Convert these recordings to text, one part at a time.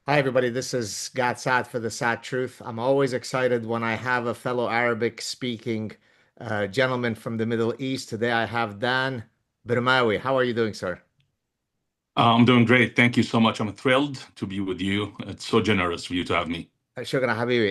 Hi, everybody. This is Saad for the Saad Truth. I'm always excited when I have a fellow Arabic speaking gentleman from the Middle East. Today I have Dan Burmawi. How are you doing, sir? I'm doing great. Thank you so much. I'm thrilled to be with you. It's so generous of you to have me. Shukran, Habibi.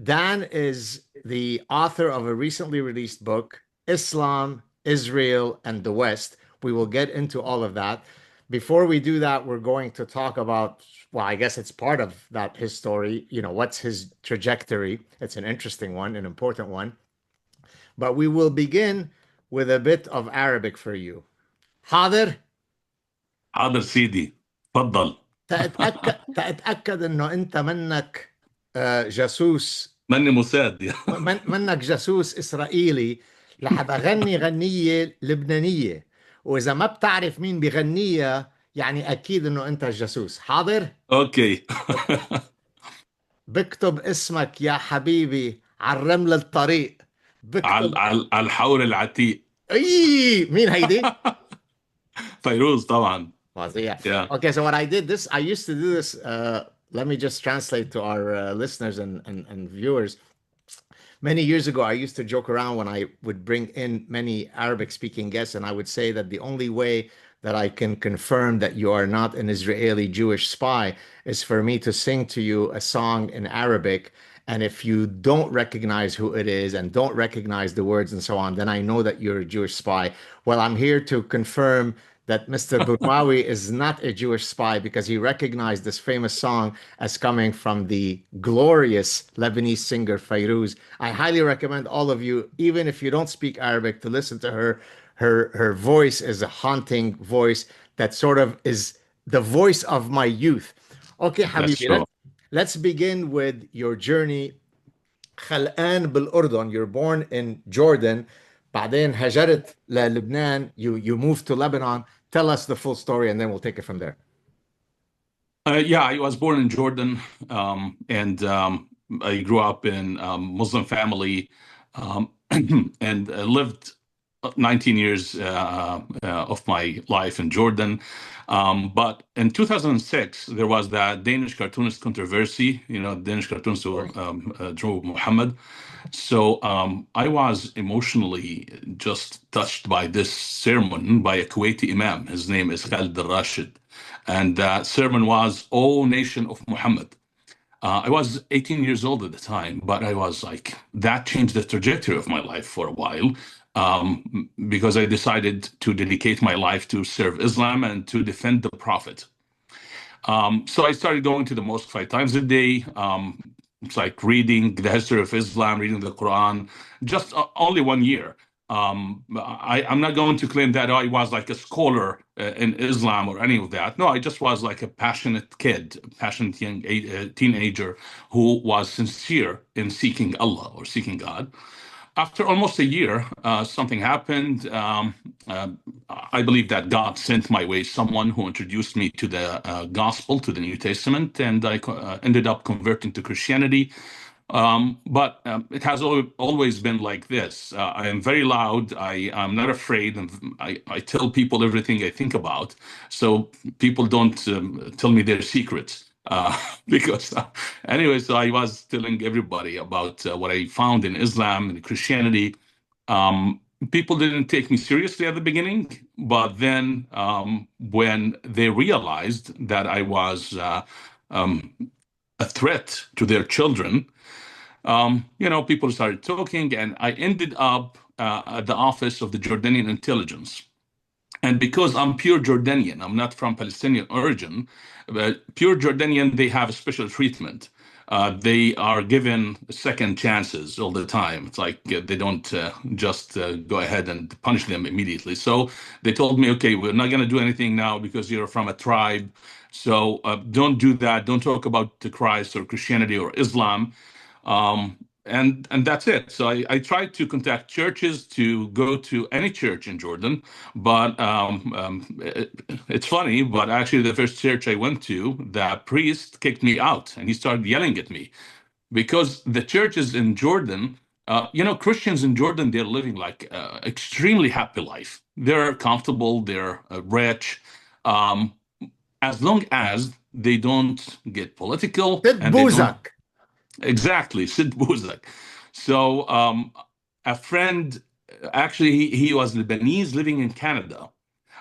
Dan is the author of a recently released book, Islam, Israel, and the West. We will get into all of that. Before we do that, we're going to talk about, well, I guess it's part of that his story. What's his trajectory? It's an interesting one, an important one. But we will begin with a bit of Arabic for you. حاضر. حاضر سيدي. تفضل. تتأكد انه انت منك جاسوس. ماني مساعد. منك جاسوس إسرائيلي. لحب أغني غنية لبنانية، وإذا ما بتعرف مين بغنية يعني أكيد إنه أنت الجاسوس. حاضر؟ اوكي. بكتب اسمك يا حبيبي على الرمل الطريق. بكتب. على الحور العتيق. مين هيدي؟ فيروز طبعا. فظيع. Yeah. Okay, so what I did this, I used to do this. Let me just translate to our listeners and viewers. Many years ago, I used to joke around when I would bring in many Arabic speaking guests, and I would say that the only way that I can confirm that you are not an Israeli Jewish spy is for me to sing to you a song in Arabic. And if you don't recognize who it is and don't recognize the words and so on, then I know that you're a Jewish spy. Well, I'm here to confirm that Mr. Burmawi is not a Jewish spy because he recognized this famous song as coming from the glorious Lebanese singer Fairuz. I highly recommend all of you, even if you don't speak Arabic, to listen to her. Her voice is a haunting voice that sort of is the voice of my youth. Okay, That's Habibi, true. let's begin with your journey. خلقان بالأردن. You're born in Jordan. بعدين هجرت للبنان. You moved to Lebanon. Tell us the full story and then we'll take it from there. Yeah, I was born in Jordan, and I grew up in a Muslim family, and lived 19 years of my life in Jordan. But in 2006, there was that Danish cartoonist controversy, Danish cartoonist Of who course. drew Muhammad. So I was emotionally just touched by this sermon by a Kuwaiti Imam. His name is Khalid al-Rashid. And that sermon was, O Nation of Muhammad. I was 18 years old at the time, but I was like, that changed the trajectory of my life for a while, because I decided to dedicate my life to serve Islam and to defend the Prophet. So I started going to the mosque 5 times a day. It's like reading the history of Islam, reading the Quran, just only 1 year. I'm not going to claim that I was like a scholar in Islam or any of that. No, I just was like a passionate kid, passionate young teenager who was sincere in seeking Allah or seeking God. After almost a year, something happened. I believe that God sent my way someone who introduced me to the gospel, to the New Testament, and I ended up converting to Christianity. But it has always been like this. I am very loud. I'm not afraid. And I tell people everything I think about. So people don't tell me their secrets. Because anyway, so I was telling everybody about what I found in Islam and Christianity. People didn't take me seriously at the beginning, but then when they realized that I was um, a threat to their children, people started talking, and I ended up at the office of the Jordanian intelligence. And because I'm pure Jordanian, I'm not from Palestinian origin, but pure Jordanian, they have a special treatment. They are given second chances all the time. It's like they don't just go ahead and punish them immediately. So they told me, okay, we're not going to do anything now because you're from a tribe. So don't do that. Don't talk about the Christ or Christianity or Islam. And that's it. So I tried to contact churches to go to any church in Jordan, but it's funny. But actually, the first church I went to, the priest kicked me out, and he started yelling at me because the churches in Jordan, Christians in Jordan, they're living like extremely happy life. They're comfortable, they're rich, as long as they don't get political, Sid and they don't Buzak. exactly Sid Buzak. So a friend, actually, he was Lebanese living in Canada.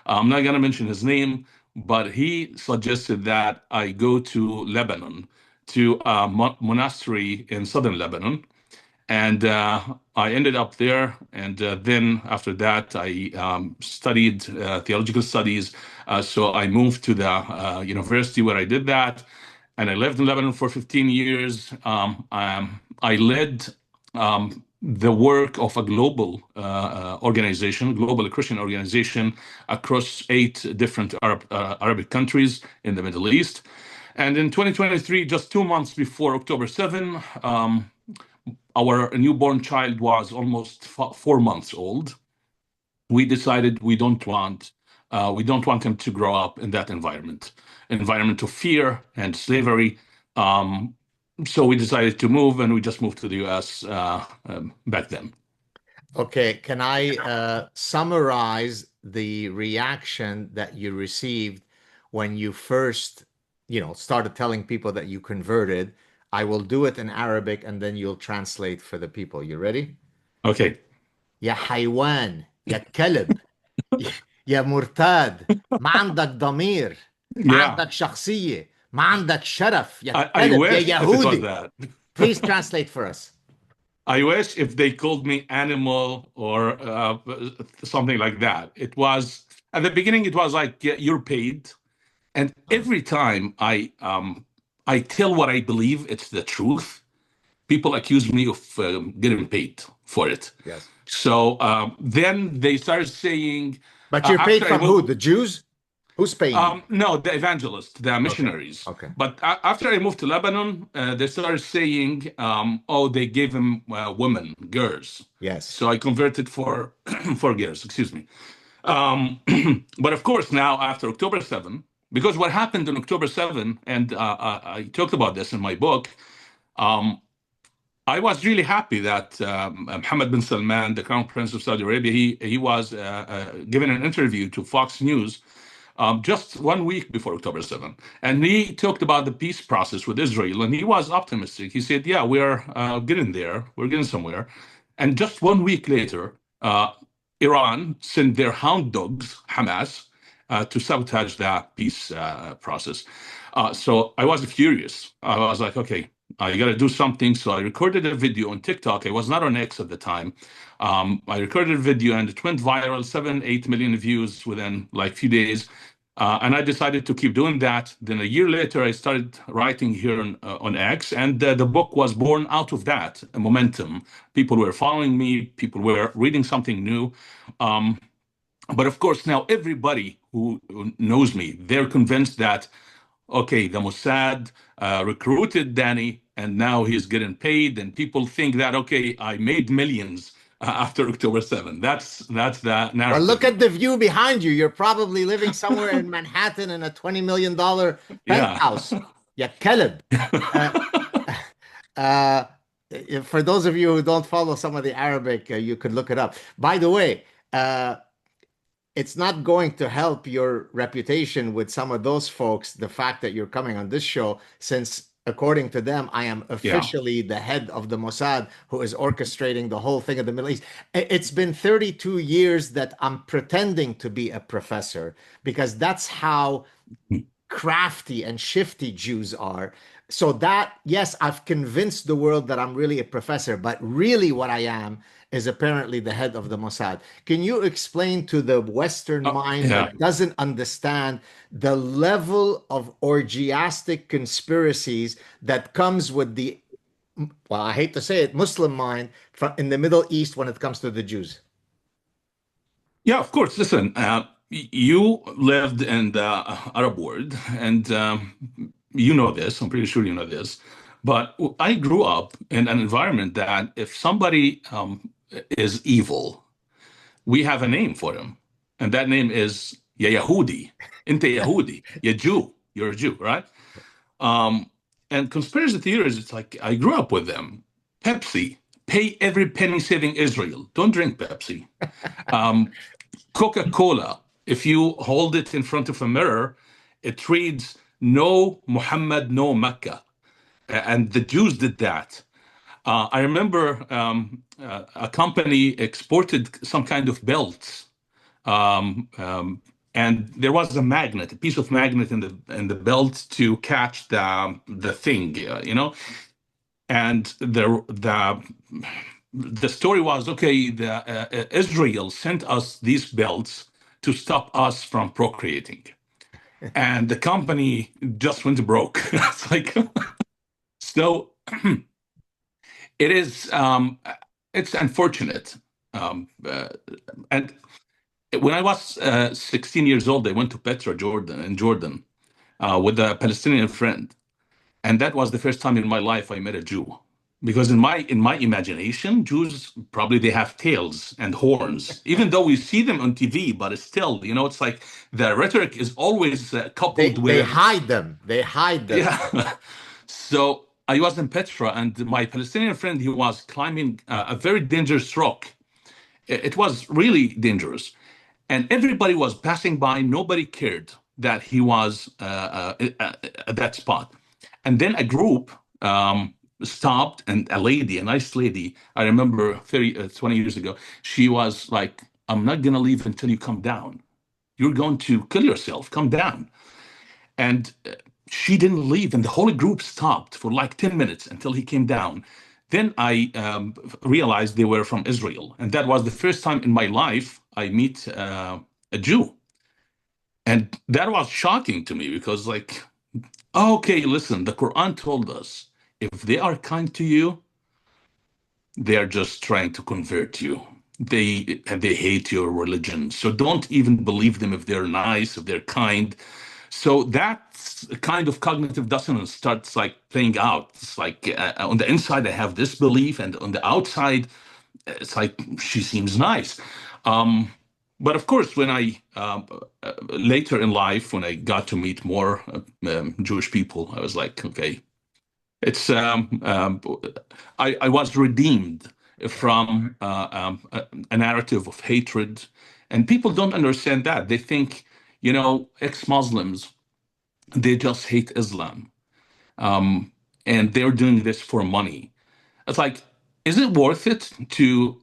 I'm not going to mention his name, but he suggested that I go to Lebanon, to a monastery in southern Lebanon. And I ended up there. And then after that, I studied theological studies. So I moved to the university where I did that. And I lived in Lebanon for 15 years. I led the work of a global organization, global Christian organization across 8 different Arabic countries in the Middle East. And in 2023, just 2 months before October 7, our newborn child was almost 4 months old. We decided we don't want him to grow up in that environment of fear and slavery. So we decided to move, and we just moved to the U.S. Back then. Okay, can I summarize the reaction that you received when you first, started telling people that you converted? I will do it in Arabic and then you'll translate for the people. You ready? Okay. يا حيوان يا كلب يا مرتاد ما عندك ضمير ما Yeah. عندك شخصية ما عندك شرف يا I كلب يا wish if it was يهودي. that. Please translate for us. I wish if they called me animal or something like that. It was at the beginning. It was like, yeah, you're paid, and Uh, every time I tell what I believe, it's the truth. People accuse me of getting paid for it. yes. So then they started saying, But you're paid after I from who? moved, The Jews? Who's paying you? no, the evangelists, the Okay. missionaries. Okay. But after I moved to Lebanon, they started saying, oh, they gave them women, girls. Yes. So I converted for for girls, excuse me. Um, but of course, now after October 7, because what happened on October 7, and I talked about this in my book, um, I was really happy that Mohammed bin Salman, the Crown Prince of Saudi Arabia, he was given an interview to Fox News just 1 week before October 7. And he talked about the peace process with Israel, and he was optimistic. He said, yeah, we are getting there. We're getting somewhere. And just 1 week later, Iran sent their hound dogs, Hamas, to sabotage that peace process. So I was furious. I was like, okay, I got to do something. So I recorded a video on TikTok. I was not on X at the time. I recorded a video and it went viral, 7, 8 million views within like few days. And I decided to keep doing that. Then a year later, I started writing here on X, and the book was born out of that momentum. People were following me, people were reading something new. Um, but of course, now everybody who knows me, they're convinced that, okay, the Mossad recruited Danny, and now he's getting paid, and people think that, okay, I made millions after October 7. That's the Well, look narrative. at the view behind you. You're probably living somewhere in Manhattan in a $20 million Yeah. penthouse. Ya keleb. Uh, uh, for those of you who don't follow some of the Arabic, you could look it up. By the way, uh, it's not going to help your reputation with some of those folks, the fact that you're coming on this show, since according to them, I am Yeah. officially the head of the Mossad who is orchestrating the whole thing of the Middle East. It's been 32 years that I'm pretending to be a professor because that's how crafty and shifty Jews are. So that, yes, I've convinced the world that I'm really a professor, but really what I am is apparently the head of the Mossad. Can you explain to the Western mind Yeah. that doesn't understand the level of orgiastic conspiracies that comes with the, well, I hate to say it, Muslim mind in the Middle East when it comes to the Jews? Yeah, of course. Listen, you lived in the Arab world, and you know this. I'm pretty sure you know this. But I grew up in an environment that if somebody is evil, we have a name for him, and that name is Ya Yahudi, Inte Yahudi, Ya Jew. You're a Jew, right? Um, and conspiracy theories, it's like I grew up with them. Pepsi, pay every penny saving Israel. Don't drink Pepsi. Coca-Cola, if you hold it in front of a mirror, it reads no Muhammad, no Mecca. And the Jews did that. I remember a company exported some kind of belts, um, um, and there was a magnet, a piece of magnet in the belt to catch the thing, And the story was okay. Israel sent us these belts to stop us from procreating, and the company just went broke. It's like so. It is. It's unfortunate. And when I was 16 years old, I went to Petra, Jordan, in Jordan, with a Palestinian friend, and that was the first time in my life I met a Jew. Because in my imagination, Jews probably they have tails and horns, even though we see them on TV. But it's still, it's like the rhetoric is always coupled They with, hide them. They hide them. yeah. So I was in Petra, and my Palestinian friend he was climbing a very dangerous rock. It was really dangerous, and everybody was passing by. Nobody cared that he was at that spot. And then a group stopped, and a lady, a nice lady, I remember 20 years ago, she was like, "I'm not gonna leave until you come down. You're going to kill yourself. Come down." And she didn't leave, and the whole group stopped for like 10 minutes until he came down. Then I realized they were from Israel, and that was the first time in my life I meet a Jew. And that was shocking to me because, like, okay, listen, the Quran told us if they are kind to you, they are just trying to convert you. They hate your religion. So don't even believe them if they're nice, if they're kind. So that kind of cognitive dissonance starts like playing out. It's like on the inside I have this belief, and on the outside it's like she seems nice. Um, but of course, when I later in life, when I got to meet more Jewish people, I was like, okay, it's I was redeemed from a narrative of hatred, and people don't understand that. They think, ex-Muslims they just hate Islam, and they're doing this for money. It's like, is it worth it to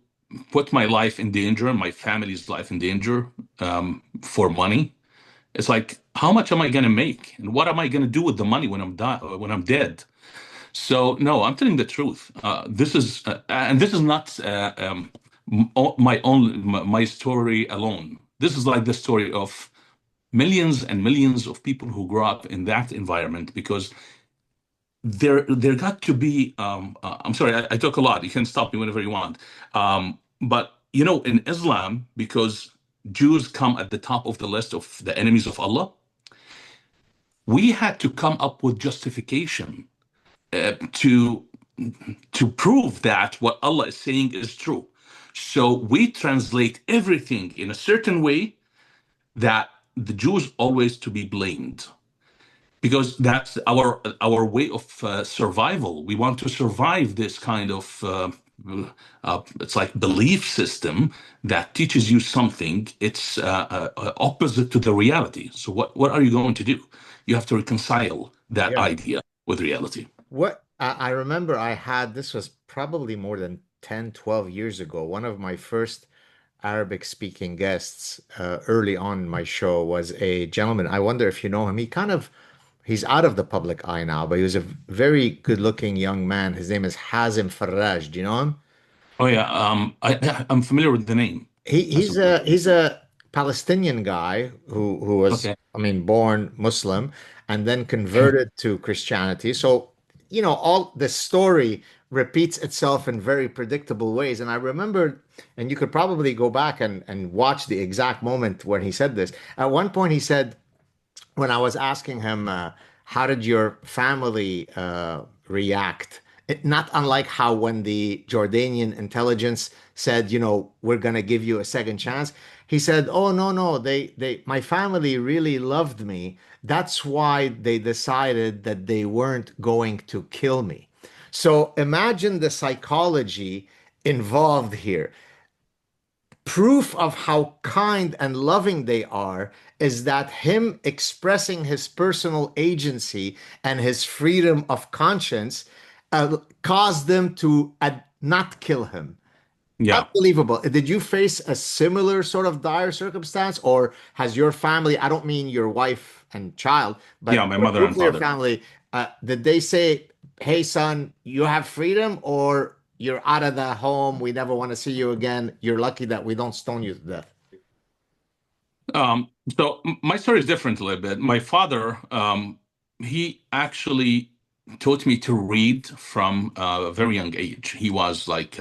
put my life in danger, my family's life in danger, for money? It's like, how much am I going to make, and what am I going to do with the money when I'm dead? So no, I'm telling the truth. And this is not my story alone. This is like the story of millions and millions of people who grow up in that environment because there got to be. I'm sorry, I talk a lot. You can stop me whenever you want. But in Islam, because Jews come at the top of the list of the enemies of Allah, we had to come up with justification to prove that what Allah is saying is true. So we translate everything in a certain way that the Jews always to be blamed because that's our way of survival. We want to survive this kind of it's like belief system that teaches you something. It's opposite to the reality. So what are you going to do? You have to reconcile that Yeah. idea with reality. What I remember I had, this was probably more than 10, 12 years ago. One of my first Arabic speaking guests early on in my show was a gentleman. I wonder if you know him. He's out of the public eye now, but he was a very good looking young man. His name is Hazim Faraj. Do you know him? Oh yeah, I'm familiar with the name. He As he's a he's a Palestinian guy who was, okay, I mean, born Muslim and then converted to Christianity. So, all the story repeats itself in very predictable ways. And I remember, and you could probably go back and watch the exact moment when he said this. At one point, he said, when I was asking him, how did your family react? Not unlike how when the Jordanian intelligence said, we're going to give you a second chance. He said, "Oh no, no, my family really loved me. That's why they decided that they weren't going to kill me." So imagine the psychology involved here, proof of how kind and loving they are, is that him expressing his personal agency and his freedom of conscience caused them to not kill him. Yeah. Unbelievable. Did you face a similar sort of dire circumstance, or has your family, I don't mean your wife and child, Yeah, but my your mother and nuclear father. family, did they say, hey, son, you have freedom, or you're out of the home, we never want to see you again, you're lucky that we don't stone you to death? Um, my story is different a little bit. My father, he actually taught me to read from a very young age. He was like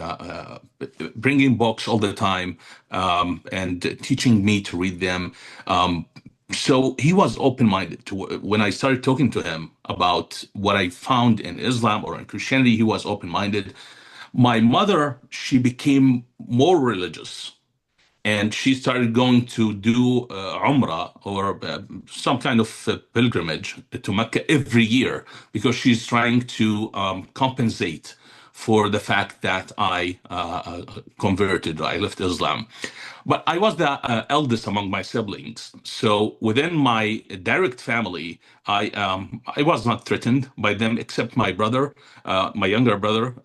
bringing books all the time, and teaching me to read them. Um, so he was open-minded to when I started talking to him about what I found in Islam or in Christianity. He was open-minded. My mother, she became more religious, and she started going to do Umrah, or some kind of pilgrimage to Mecca every year, because she's trying to compensate for the fact that I converted, I left Islam. But I was the eldest among my siblings, so within my direct family, I was not threatened by them, except my brother, my younger brother.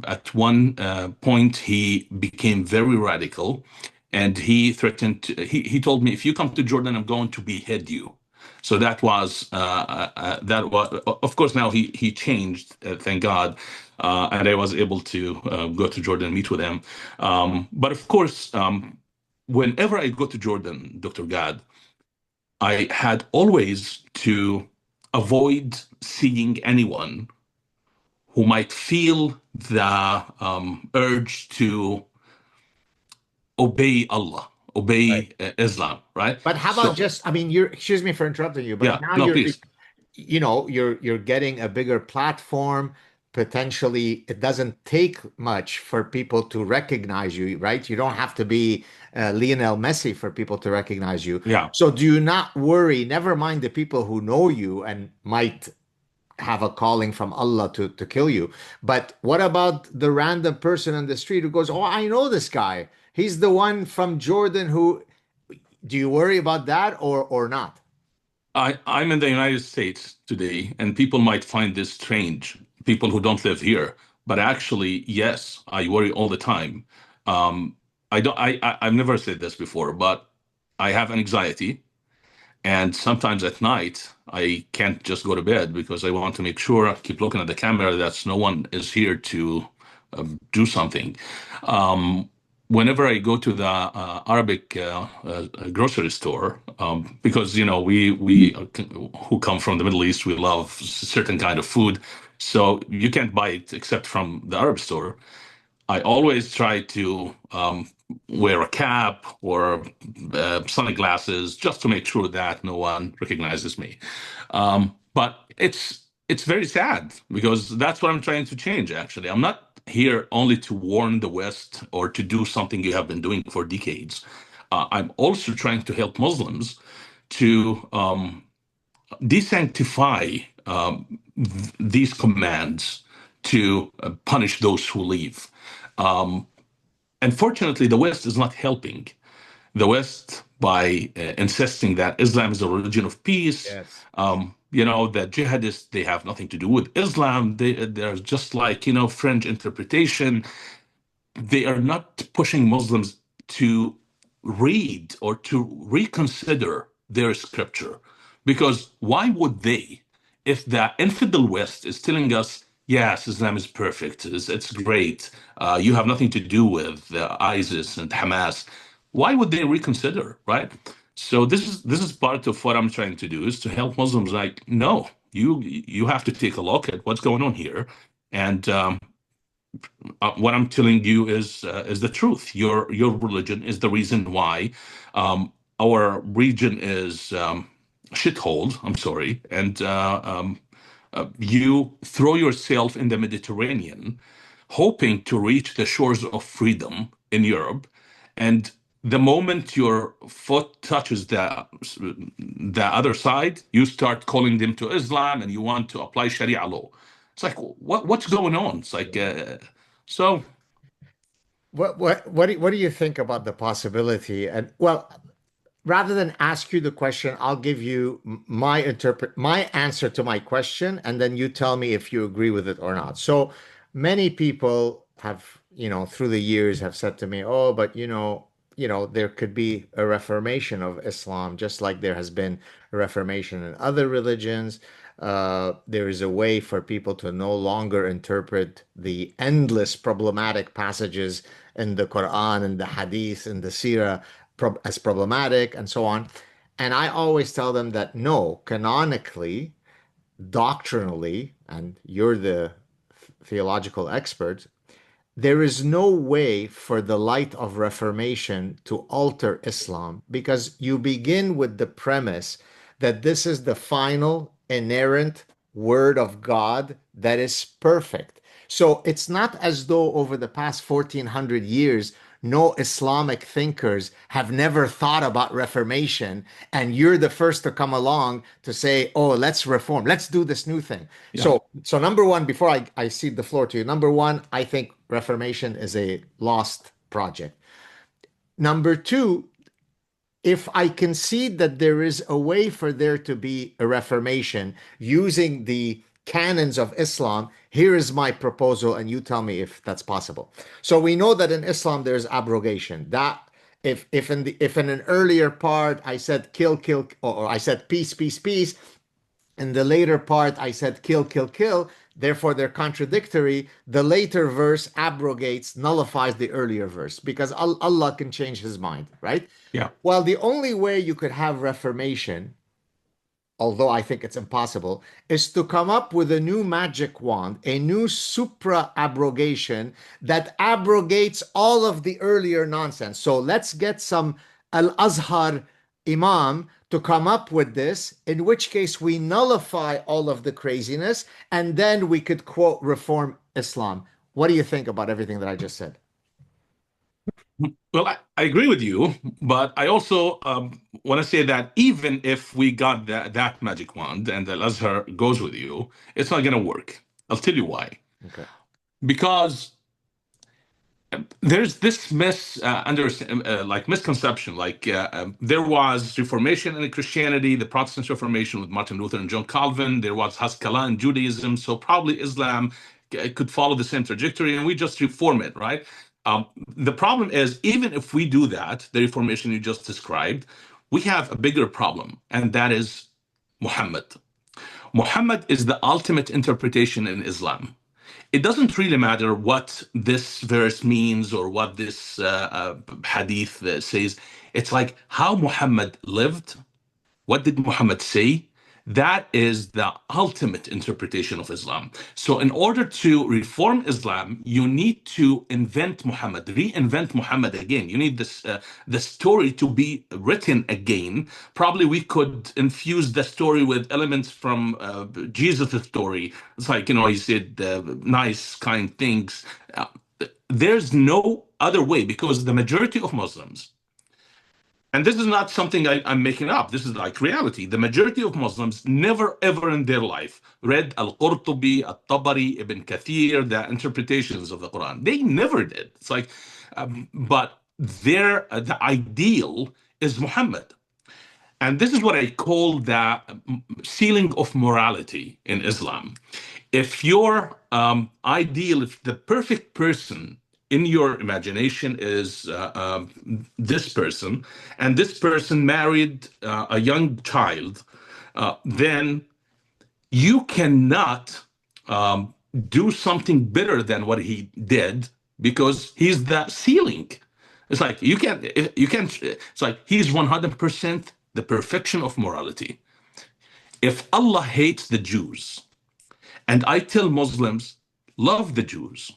At one point, he became very radical, and he threatened he told me, if you come to Jordan, I'm going to behead you. So that was, of course, now he changed, thank God, and I was able to go to Jordan and meet with him. But of course, whenever I go to Jordan, Dr. Gad, I had always to avoid seeing anyone who might feel the urge to obey Allah, Right. obey Islam, right? But how about So, just, I mean, you're, excuse me for interrupting you, but yeah, now no, you're, please. you're getting a bigger platform. Potentially, it doesn't take much for people to recognize you, right? You don't have to be Lionel Messi for people to recognize you. Yeah, So do you not worry, never mind the people who know you and might have a calling from Allah to kill you. But what about the random person on the street who goes, oh, I know this guy. He's the one from Jordan who, do you worry about that or not? I'm in the United States today, and people might find this strange, people who don't live here. But actually, yes, I worry all the time. Um, I don't. I've never said this before, but I have anxiety. And sometimes at night, I can't just go to bed because I want to make sure I keep looking at the camera that no one is here to do something. Um, Whenever I go to the Arabic grocery store, because we who come from the Middle East, we love certain kind of food, so you can't buy it except from the Arab store. I always try to wear a cap or sunglasses just to make sure that no one recognizes me. But it's very sad because that's what I'm trying to change. Actually, I'm not here only to warn the West or to do something you have been doing for decades. I'm also trying to help Muslims to desanctify these commands to punish those who leave. Unfortunately, the West is not helping. The West, by insisting that Islam is a religion of peace, Yes. that jihadists, they have nothing to do with Islam. They're just like, French interpretation. They are not pushing Muslims to read or to reconsider their scripture. Because why would they? If the infidel West is telling us, yes, Islam is perfect, it's great, you have nothing to do with ISIS and Hamas, why would they reconsider, right? So this is part of what I'm trying to do, is to help Muslims. Like, no, you have to take a look at what's going on here, and what I'm telling you is the truth. Your religion is the reason why our region is shithole. I'm sorry, and you throw yourself in the Mediterranean, hoping to reach the shores of freedom in Europe, and the moment your foot touches the other side, you start calling them to Islam, and you want to apply Sharia law. It's like, what's going on? It's like, so What do you think about the possibility? And well, rather than ask you the question, I'll give you my answer to my question, and then you tell me if you agree with it or not. So many people have, through the years have said to me, "Oh, but there could be a reformation of Islam, just like there has been a reformation in other religions. There is a way for people to no longer interpret the endless problematic passages in the Quran and the Hadith and the Sirah as problematic and so on." And I always tell them that no, canonically, doctrinally, and you're the theological expert, there is no way for the light of Reformation to alter Islam because you begin with the premise that this is the final inerrant word of God that is perfect. So it's not as though over the past 1400 years, no Islamic thinkers have never thought about Reformation, and you're the first to come along to say, "Oh, let's reform, let's do this new thing." Yeah. So number one, before I cede the floor to you, number one, I think Reformation is a lost project. Number two, if I concede that there is a way for there to be a reformation using the canons of Islam, here is my proposal, and you tell me if that's possible. So we know that in Islam there's abrogation. That if in an earlier part I said kill, kill, or I said peace, peace, peace, in the later part I said kill, kill, kill, therefore they're contradictory. The later verse abrogates, nullifies the earlier verse because Allah can change his mind, right? Yeah. Well, the only way you could have reformation, although I think it's impossible, is to come up with a new magic wand, a new supra abrogation that abrogates all of the earlier nonsense. So let's get some Al Azhar Imam to come up with this, in which case we nullify all of the craziness and then we could quote reform Islam. What do you think about everything that I just said? Well, I agree with you, but I also want to say that even if we got that magic wand and the Azhar goes with you, it's not going to work. I'll tell you why. Okay. Because there's this like misconception, like there was Reformation in Christianity, the Protestant Reformation with Martin Luther and John Calvin. There was Haskalah in Judaism, so probably Islam could follow the same trajectory, and we just reform it, right? The problem is, even if we do that, the Reformation you just described, we have a bigger problem, and that is Muhammad. Muhammad is the ultimate interpretation in Islam. It doesn't really matter what this verse means or what this hadith says. It's like how Muhammad lived, what did Muhammad say? That is the ultimate interpretation of Islam. So, in order to reform Islam, you need to invent Muhammad, reinvent Muhammad again. You need this the story to be written again. Probably we could infuse the story with elements from Jesus' story. It's like he said nice, kind things. There's no other way because the majority of Muslims, and this is not something I'm making up. This is like reality. The majority of Muslims never ever in their life read Al-Qurtubi, Al-Tabari, Ibn Kathir, the interpretations of the Quran. They never did. It's like, but the ideal is Muhammad. And this is what I call the ceiling of morality in Islam. If your ideal, if the perfect person in your imagination is this person, and this person married a young child, then you cannot do something better than what he did because he's the ceiling. It's like you can't. It's like he's 100% the perfection of morality. If Allah hates the Jews, and I tell Muslims love the Jews,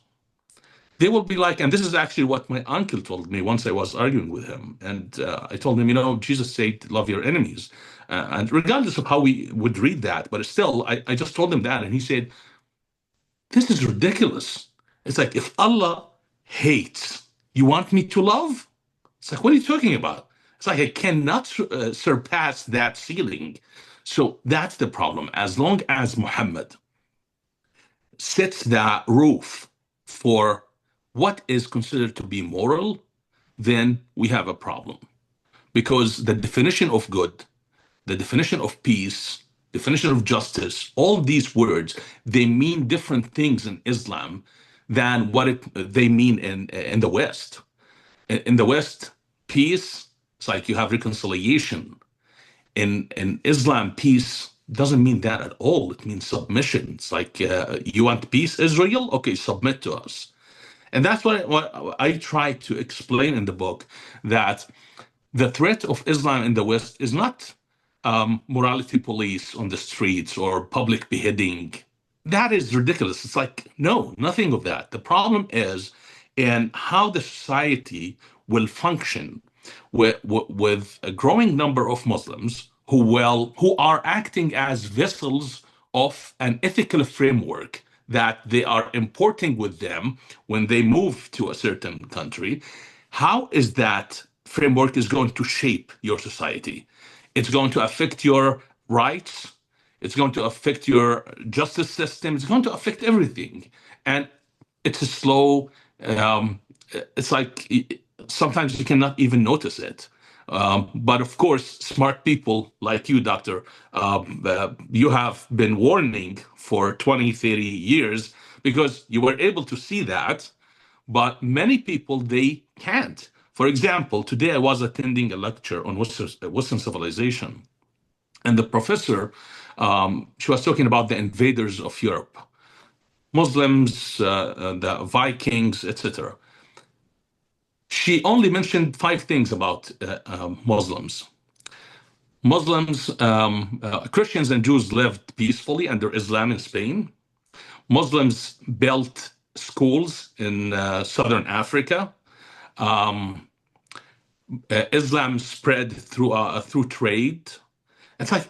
they will be like, and this is actually what my uncle told me once I was arguing with him. And I told him, Jesus said, love your enemies. And regardless of how we would read that, but still, I just told him that. And he said, this is ridiculous. It's like, if Allah hates, you want me to love? It's like, what are you talking about? It's like, I cannot surpass that ceiling. So that's the problem. As long as Muhammad sets the roof for what is considered to be moral, then we have a problem. because the definition of good, the definition of peace, definition of justice, all these words, they mean different things in Islam than what they mean in the West. In the West, peace, it's like you have reconciliation. In Islam, peace doesn't mean that at all. It means submission. It's like you want peace, Israel? Okay, submit to us. And that's what I try to explain in the book, that the threat of Islam in the West is not morality police on the streets or public beheading. That is ridiculous. It's like, no, nothing of that. The problem is in how the society will function with a growing number of Muslims who are acting as vessels of an ethical framework that they are importing with them when they move to a certain country. How is that framework is going to shape your society? It's going to affect your rights. It's going to affect your justice system. It's going to affect everything. And it's a slow, it's like sometimes you cannot even notice it. But of course, smart people like you, Doctor, you have been warning for 20, 30 years because you were able to see that, but many people, they can't. For example, today I was attending a lecture on Western civilization, and the professor, she was talking about the invaders of Europe, Muslims, the Vikings, etc. She only mentioned five things about Muslims. Christians and Jews lived peacefully under Islam in Spain. Muslims built schools in southern Africa. Islam spread through trade. It's like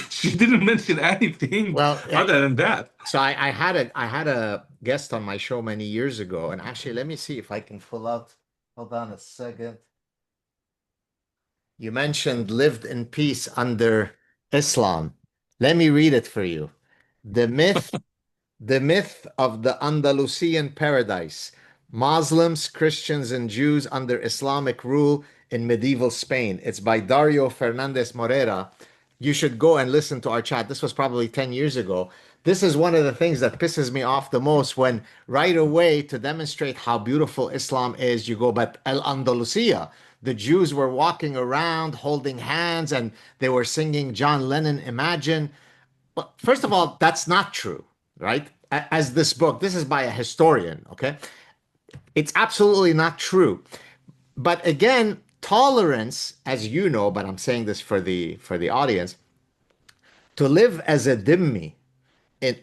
she didn't mention anything Well, other than that. so I had a guest on my show many years ago, and actually, let me see if I can pull out. Hold on a second. You mentioned lived in peace under Islam. Let me read it for you. The myth The myth of the Andalusian paradise. Muslims, Christians, and Jews under Islamic rule in medieval Spain. It's by Dario Fernandez Morera. You should go and listen to our chat. This was probably 10 years ago. This is one of the things that pisses me off the most when right away to demonstrate how beautiful Islam is, you go, but Al Andalusia. The Jews were walking around holding hands and they were singing John Lennon Imagine. Well, first of all, that's not true, right? As this book, this is by a historian, okay? It's absolutely not true. But again, tolerance, as you know, but I'm saying this for the audience, to live as a dhimmi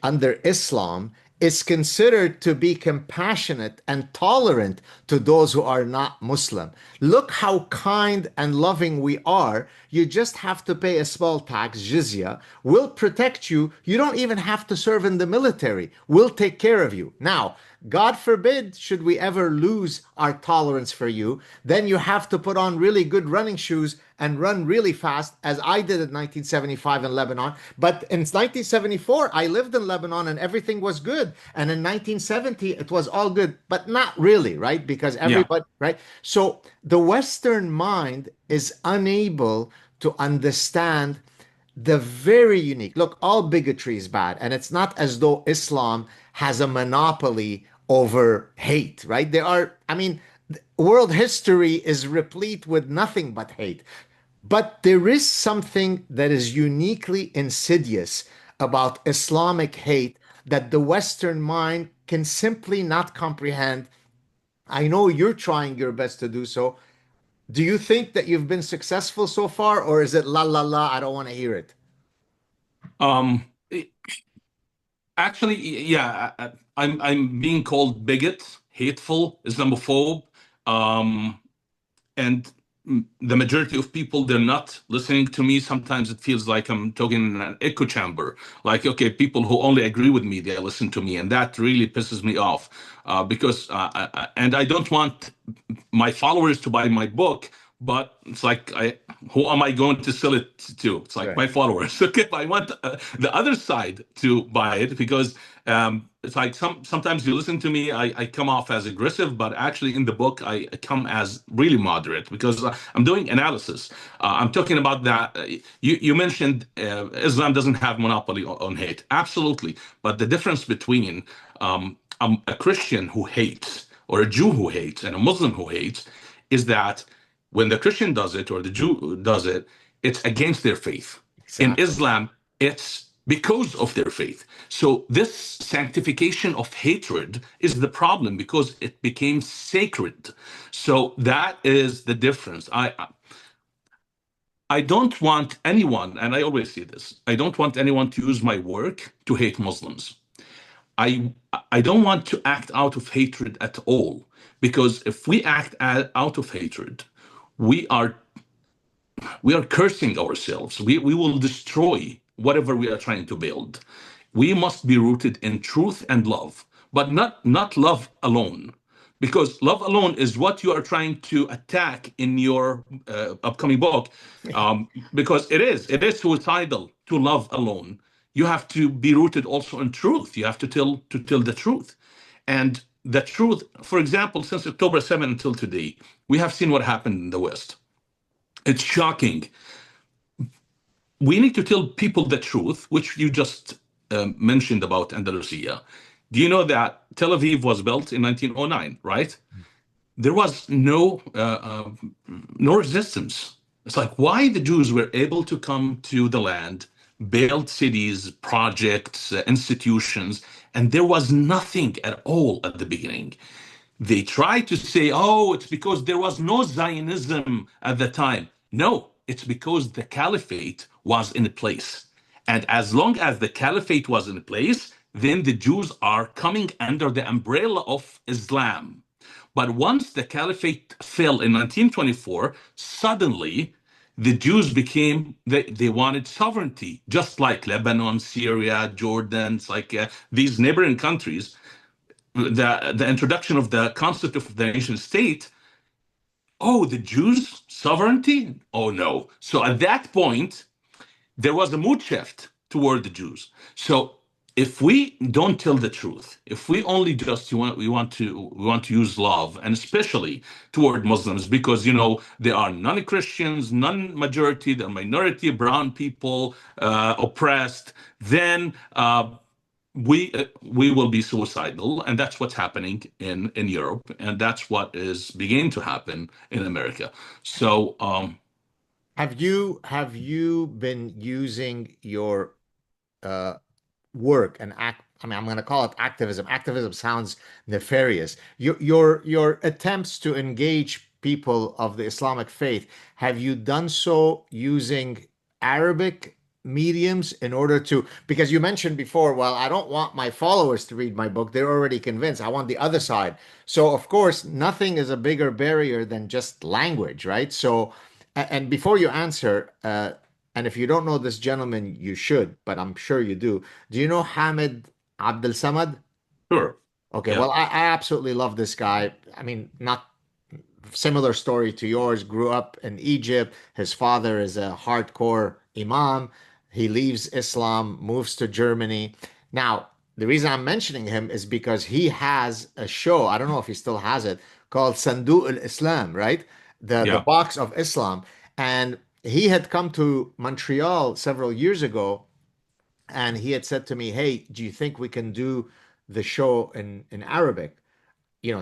under Islam is considered to be compassionate and tolerant to those who are not Muslim. Look how kind and loving we are. You just have to pay a small tax, jizya. We'll protect you. You don't even have to serve in the military. We'll take care of you. Now, God forbid, should we ever lose our tolerance for you, then you have to put on really good running shoes and run really fast, as I did in 1975 in Lebanon. But in 1974, I lived in Lebanon and everything was good. And in 1970, it was all good, but not really, right? Because Yeah. everybody, right? So the Western mind is unable to understand the very unique look. All bigotry is bad, and it's not as though Islam has a monopoly over hate, right? There are, I mean, world history is replete with nothing but hate. But there is something that is uniquely insidious about Islamic hate that the Western mind can simply not comprehend. I know you're trying your best to do so. Do you think that you've been successful so far, or is it la la la? I don't want to hear it. Um, Actually, yeah, I'm being called bigot, hateful, Islamophobe, um, and the majority of people, they're not listening to me. Sometimes it feels like I'm talking in an echo chamber. Like, okay, people who only agree with me, they listen to me, and that really pisses me off and I don't want my followers to buy my book, but it's like who am I going to sell it to? It's like Right. my followers. Okay, I want the other side to buy it because it's like sometimes you listen to me, I come off as aggressive, but actually in the book I come as really moderate because I'm doing analysis. I'm talking about that. You mentioned Islam doesn't have monopoly on hate, absolutely, but the difference between a Christian who hates or a Jew who hates and a Muslim who hates is that when the Christian does it or the Jew does it, it's against their faith. In Exactly. Islam, it's because of their faith. So this sanctification of hatred is the problem because it became sacred. So that is the difference. I don't want anyone, and I always say this, I don't want anyone to use my work to hate Muslims. I I don't want to act out of hatred at all because if we act out of hatred, we are we are cursing ourselves. We will destroy whatever we are trying to build. We must be rooted in truth and love, but not love alone. Because love alone is what you are trying to attack in your upcoming book. Because it is suicidal to love alone. You have to be rooted also in truth. You have to tell the truth. And the truth, for example, since October 7 until today, we have seen what happened in the West. It's shocking. We need to tell people the truth, which you just mentioned about Andalusia. Do you know that Tel Aviv was built in 1909, right? There was no resistance. It's like why the Jews were able to come to the land, build cities, projects, institutions, and there was nothing at all at the beginning. They try to say, oh, it's because there was no Zionism at the time. No, it's because the caliphate was in place. And as long as the caliphate was in place, then the Jews are coming under the umbrella of Islam. But once the caliphate fell in 1924, suddenly the Jews became, they wanted sovereignty, just like Lebanon, Syria, Jordan, it's like these neighboring countries the introduction of the concept of the nation state. Oh, the Jews sovereignty? Oh no. So at that point, there was a mood shift toward the Jews. So if we don't tell the truth, if we only just we want to use love, and especially toward Muslims, because they are non-Christians, non-majority, they're minority, brown people, oppressed, then we will be suicidal, and that's what's happening in Europe, and that's what is beginning to happen in America. So Have you been using your uh, work and act? I mean, I'm going to call it activism. Activism sounds nefarious. Your attempts to engage people of the Islamic faith, have you done so using Arabic mediums in order to, because you mentioned before, well, I don't want my followers to read my book. They're already convinced. I want the other side. So, of course, nothing is a bigger barrier than just language, right? So, and before you answer, and if you don't know this gentleman, you should, but I'm sure you do. Do you know Hamid Abdel Samad? sure. Okay, Yeah. well, I absolutely love this guy. I mean, not similar story to yours. Grew up in Egypt. His father is a hardcore imam. He leaves Islam, moves to Germany. Now, the reason I'm mentioning him is because he has a show. I don't know if he still has it called Sandu al Islam, right? The Yeah. box of Islam. And he had come to Montreal several years ago, and he had said to me, "Hey, do you think we can do the show in Arabic?"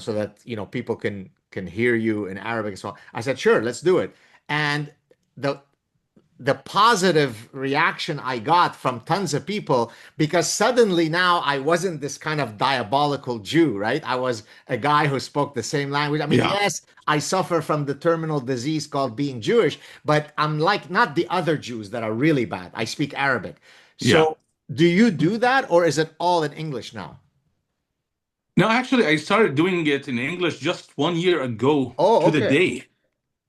So that people can hear you in Arabic and so on. I said, sure, let's do it. And the the positive reaction I got from tons of people, because suddenly now I wasn't this kind of diabolical Jew, right? I was a guy who spoke the same language. I mean, Yeah. yes, I suffer from the terminal disease called being Jewish, but I'm like not the other Jews that are really bad. I speak Arabic. Yeah. So do you do that, or is it all in English now? No, actually, I started doing it in English just 1 year ago Oh, to the okay. day.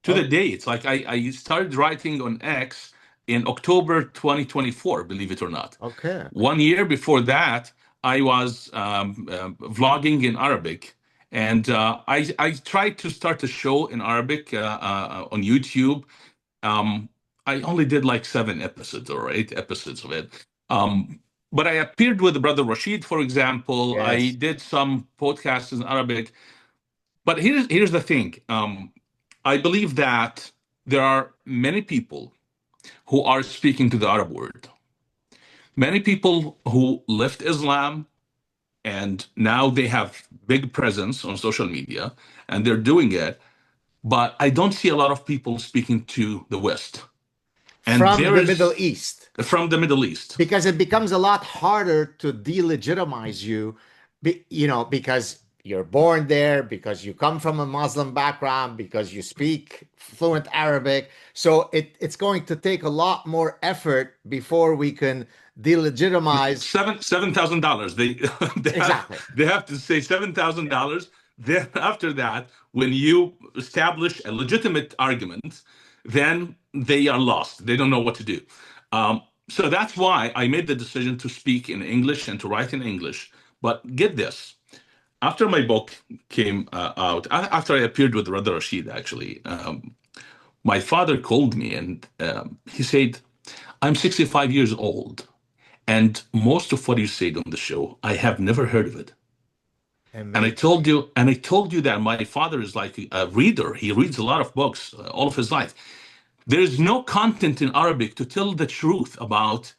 To the Oh, day. It's like I started writing on X in October 2024, believe it or not. okay. 1 year before that, I was vlogging in Arabic. And I tried to start a show in Arabic on YouTube. Um, I only did like 7 episodes or 8 episodes of it. Um, but I appeared with Brother Rashid, for example. I Yes. did some podcasts in Arabic. But here's the thing. I believe that there are many people who are speaking to the Arab world. Many people who left Islam and now they have big presence on social media and they're doing it. But I don't see a lot of people speaking to the West. And From there the Middle is East. from the Middle East. Because it becomes a lot harder to delegitimize you, because you're born there, because you come from a Muslim background, because you speak fluent Arabic. So it's going to take a lot more effort before we can delegitimize. $7,000. They Exactly. they have to say $7,000. Then after that, when you establish a legitimate argument, then they are lost. They don't know what to do. So that's why I made the decision to speak in English and to write in English. But get this. After my book came out, after I appeared with Brother Rashid, actually, my father called me and he said, I'm 65 years old. And most of what you said on the show, I have never heard of it. Amazing. And I told you that my father is like a reader. He reads a lot of books all of his life. There is no content in Arabic to tell the truth about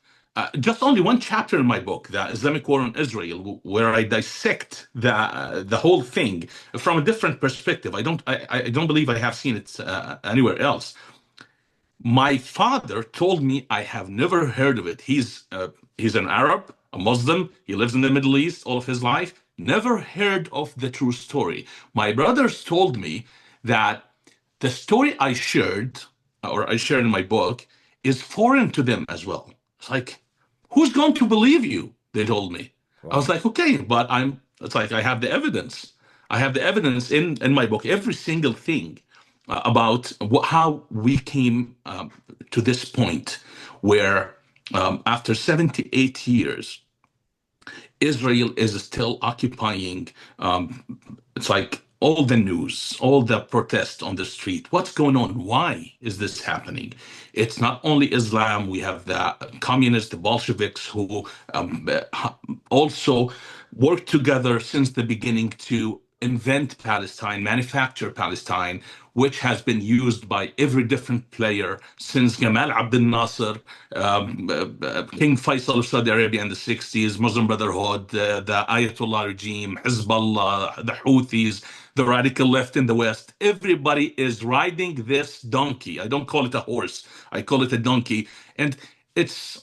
just only one chapter in my book, the Islamic War on Israel, where I dissect the whole thing from a different perspective. I don't believe I have seen it anywhere else. My father told me I have never heard of it. He's an Arab, a Muslim. He lives in the Middle East all of his life. Never heard of the true story. My brothers told me that the story I shared, or I shared in my book, is foreign to them as well. It's like, who's going to believe you? They told me. I was Wow. like, okay, but it's like I have the evidence. I have the evidence in my book, every single thing about how we came to this point where after 78 years, Israel is still occupying. It's like all the news, all the protests on the street. What's going on? Why is this happening? It's not only Islam. We have the communists, the Bolsheviks, who also worked together since the beginning to invent Palestine, manufacture Palestine, which has been used by every different player since Gamal Abdel Nasser, King Faisal of Saudi Arabia in the 60s, Muslim Brotherhood, the Ayatollah regime, Hezbollah, the Houthis, the radical left in the West. Everybody is riding this donkey. I don't call it a horse, I call it a donkey. And it's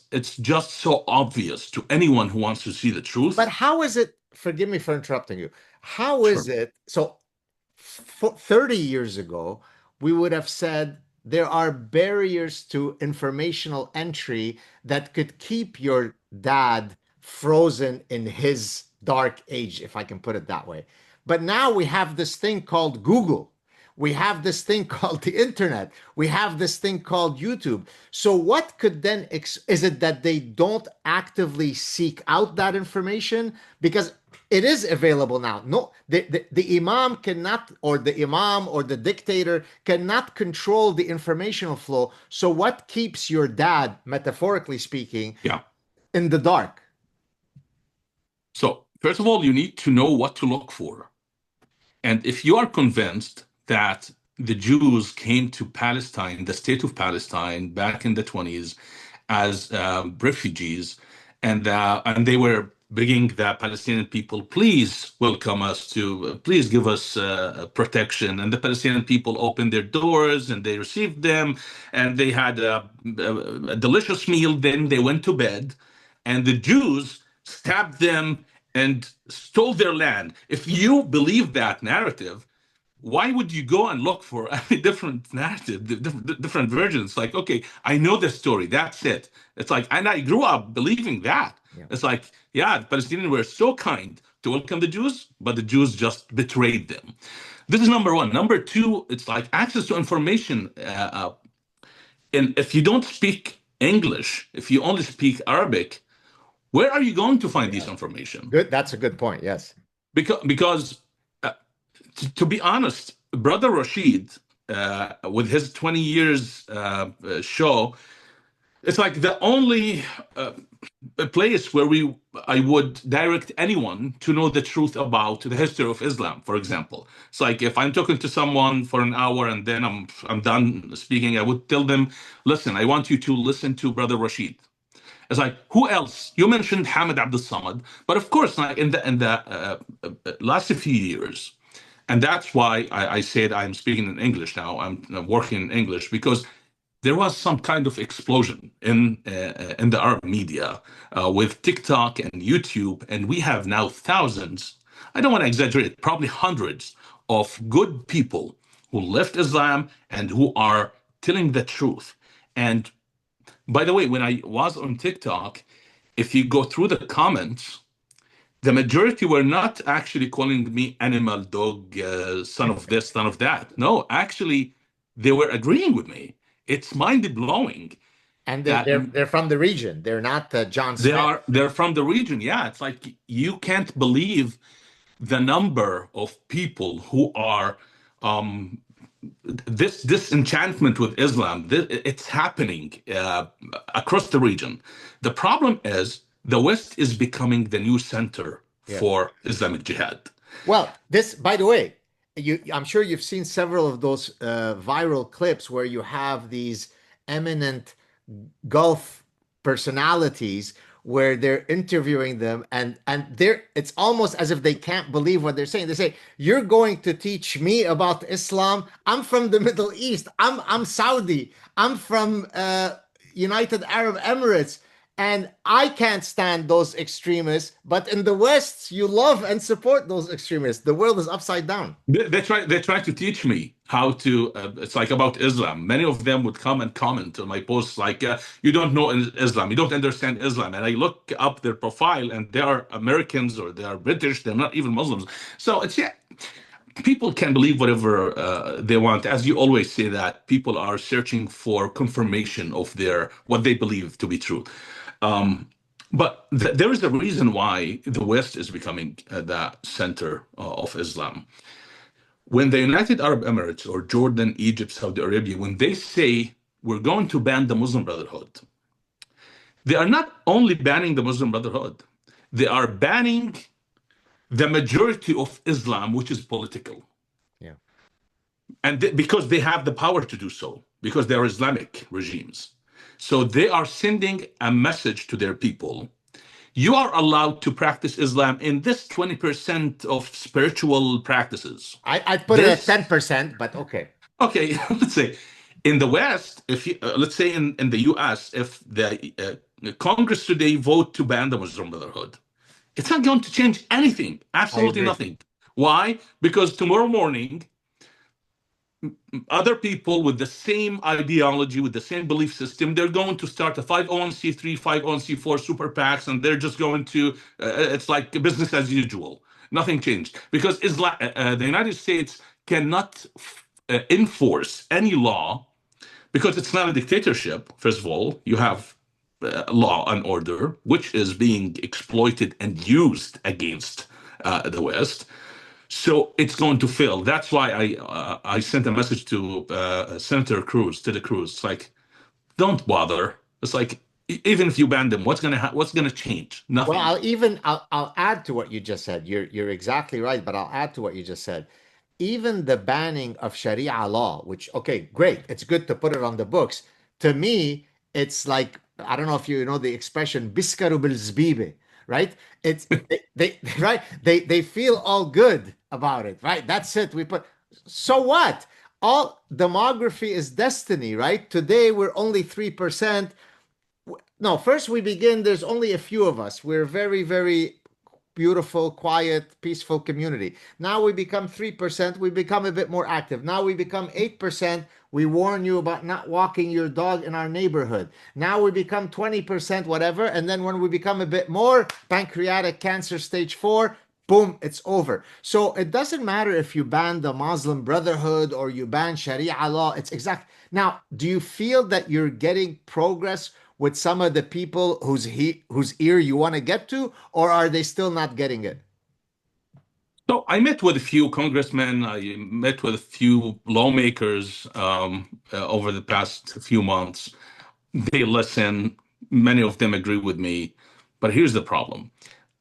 just so obvious to anyone who wants to see the But truth. how is it? Forgive me for interrupting you. How is Sure. it? So 30 years ago, we would have said there are barriers to informational entry that could keep your dad frozen in his dark age, if I can put it that way. But now we have this thing called Google. We have this thing called the internet. We have this thing called YouTube. So, what could then is it that they don't actively seek out that information? Because it is available now. No, the imam cannot, or the imam or the dictator cannot control the informational flow. So, what keeps your dad, metaphorically speaking, Yeah. in the dark? So, first of all, you need to know what to look for. And if you are convinced that the Jews came to Palestine, the state of Palestine, back in the 20s as refugees, and they were begging the Palestinian people, please welcome us to, please give us protection. And the Palestinian people opened their doors and they received them, and they had a delicious meal. Then they went to bed, and the Jews stabbed them and stole their land. If you believe that narrative, why would you go and look for a different narrative, different versions? Like, okay, I know the story. That's it. It's like, and I grew up believing that. Yeah. It's like, yeah, the Palestinians were so kind to welcome the Jews, but the Jews just betrayed them. This is number one. Number two, it's like access to information. And if you don't speak English, if you only speak Arabic, where are you going to find this Yeah. information? Good. That's a good point. Yes. Because To be honest, Brother Rashid, with his 20 years show, it's like the only a place where we I would direct anyone to know the truth about the history of Islam, for example. It's like if I'm talking to someone for an hour and then I'm done speaking, I would tell them, listen, I want you to listen to Brother Rashid. It's like who else? You mentioned Hamid Abdul Samad, but of course, like in the last few years, and that's why I said I'm speaking in English now. I'm working in English because there was some kind of explosion in the Arab media with TikTok and YouTube, and we have now thousands. I don't want to exaggerate, probably hundreds of good people who left Islam and who are telling the truth. And by the way, when I was on TikTok, if you go through the comments, the majority were not actually calling me animal dog, son of this, son of that. No, actually, they were agreeing with me. It's mind blowing And that they're from the region. They're not John Smith. they're from the region. Yeah, it's like you can't believe the number of people who are um, this disenchantment with Islam. It's happening across the region. The problem is the West is becoming the new center Yeah. for Islamic Jihad. Well, this, by the way, I'm sure you've seen several of those viral clips where you have these eminent Gulf personalities where they're interviewing them, and they're it's almost as if they can't believe what they're saying. They say, "You're going to teach me about Islam? I'm from the Middle East. I'm Saudi. I'm from United Arab Emirates." And I can't stand those extremists, but in the West, you love and support those extremists. The world is upside down. They try to teach me how to. It's like about Islam. Many of them would come and comment on my posts like, "You don't know Islam. You don't understand Islam." And I look up their profile, and they are Americans or they are British. They're not even Muslims. So it's yeah. People can believe whatever they want. As you always say, that people are searching for confirmation of their what they believe to be true. Um, but there is a reason why the West is becoming the center of Islam. When the United Arab Emirates or Jordan, Egypt, Saudi Arabia, when they say we're going to ban the Muslim Brotherhood, they are not only banning the Muslim Brotherhood, they are banning the majority of Islam, which is political. Yeah. And because they have the power to do so, because they are Islamic regimes. So they are sending a message to their people. You are allowed to practice Islam in this 20% of spiritual practices. I'd put it at This, 10%, but okay. okay, let's say in the West, if you, let's say in the US, if the Congress today vote to ban the Muslim Brotherhood, it's not going to change anything, I absolutely agree. nothing. Why? Because tomorrow morning, other people with the same ideology, with the same belief system, they're going to start a 501c3, 501c4 super PACs, and they're just going to, it's like business as usual. Nothing changed. Because Islam, the United States cannot enforce any law because it's not a dictatorship. First of all, you have law and order, which is being exploited and used against the West. So it's going to fail. That's why I sent a message to Senator Cruz, Ted Cruz. It's like, don't bother. It's like even if you ban them, what's gonna change? Well, Nothing. I'll add to what you just said. You're exactly right, but I'll add to what you just said. Even the banning of Sharia law, which okay, great, it's good to put it on the books. To me, it's like I don't know if you know the expression "biskaru bil zbibe," right? It's they right they feel all good about it, right? That's it. We put so what? All demography is destiny, right? Today we're only 3%. No, first we begin, there's only a few of us. We're very, very beautiful, quiet, peaceful community. Now we become 3%, we become a bit more active. Now we become 8%, we warn you about not walking your dog in our neighborhood. Now we become 20%, whatever. And then when we become a bit more, pancreatic cancer stage 4, boom, it's over. So it doesn't matter if you ban the Muslim Brotherhood or you ban Sharia law. It's exact. Now, do you feel that you're getting progress with some of the people whose ear you want to get to, or are they still not getting it? So I met with a few congressmen. I met with a few lawmakers over the past few months. They listen. Many of them agree with me. But here's the problem.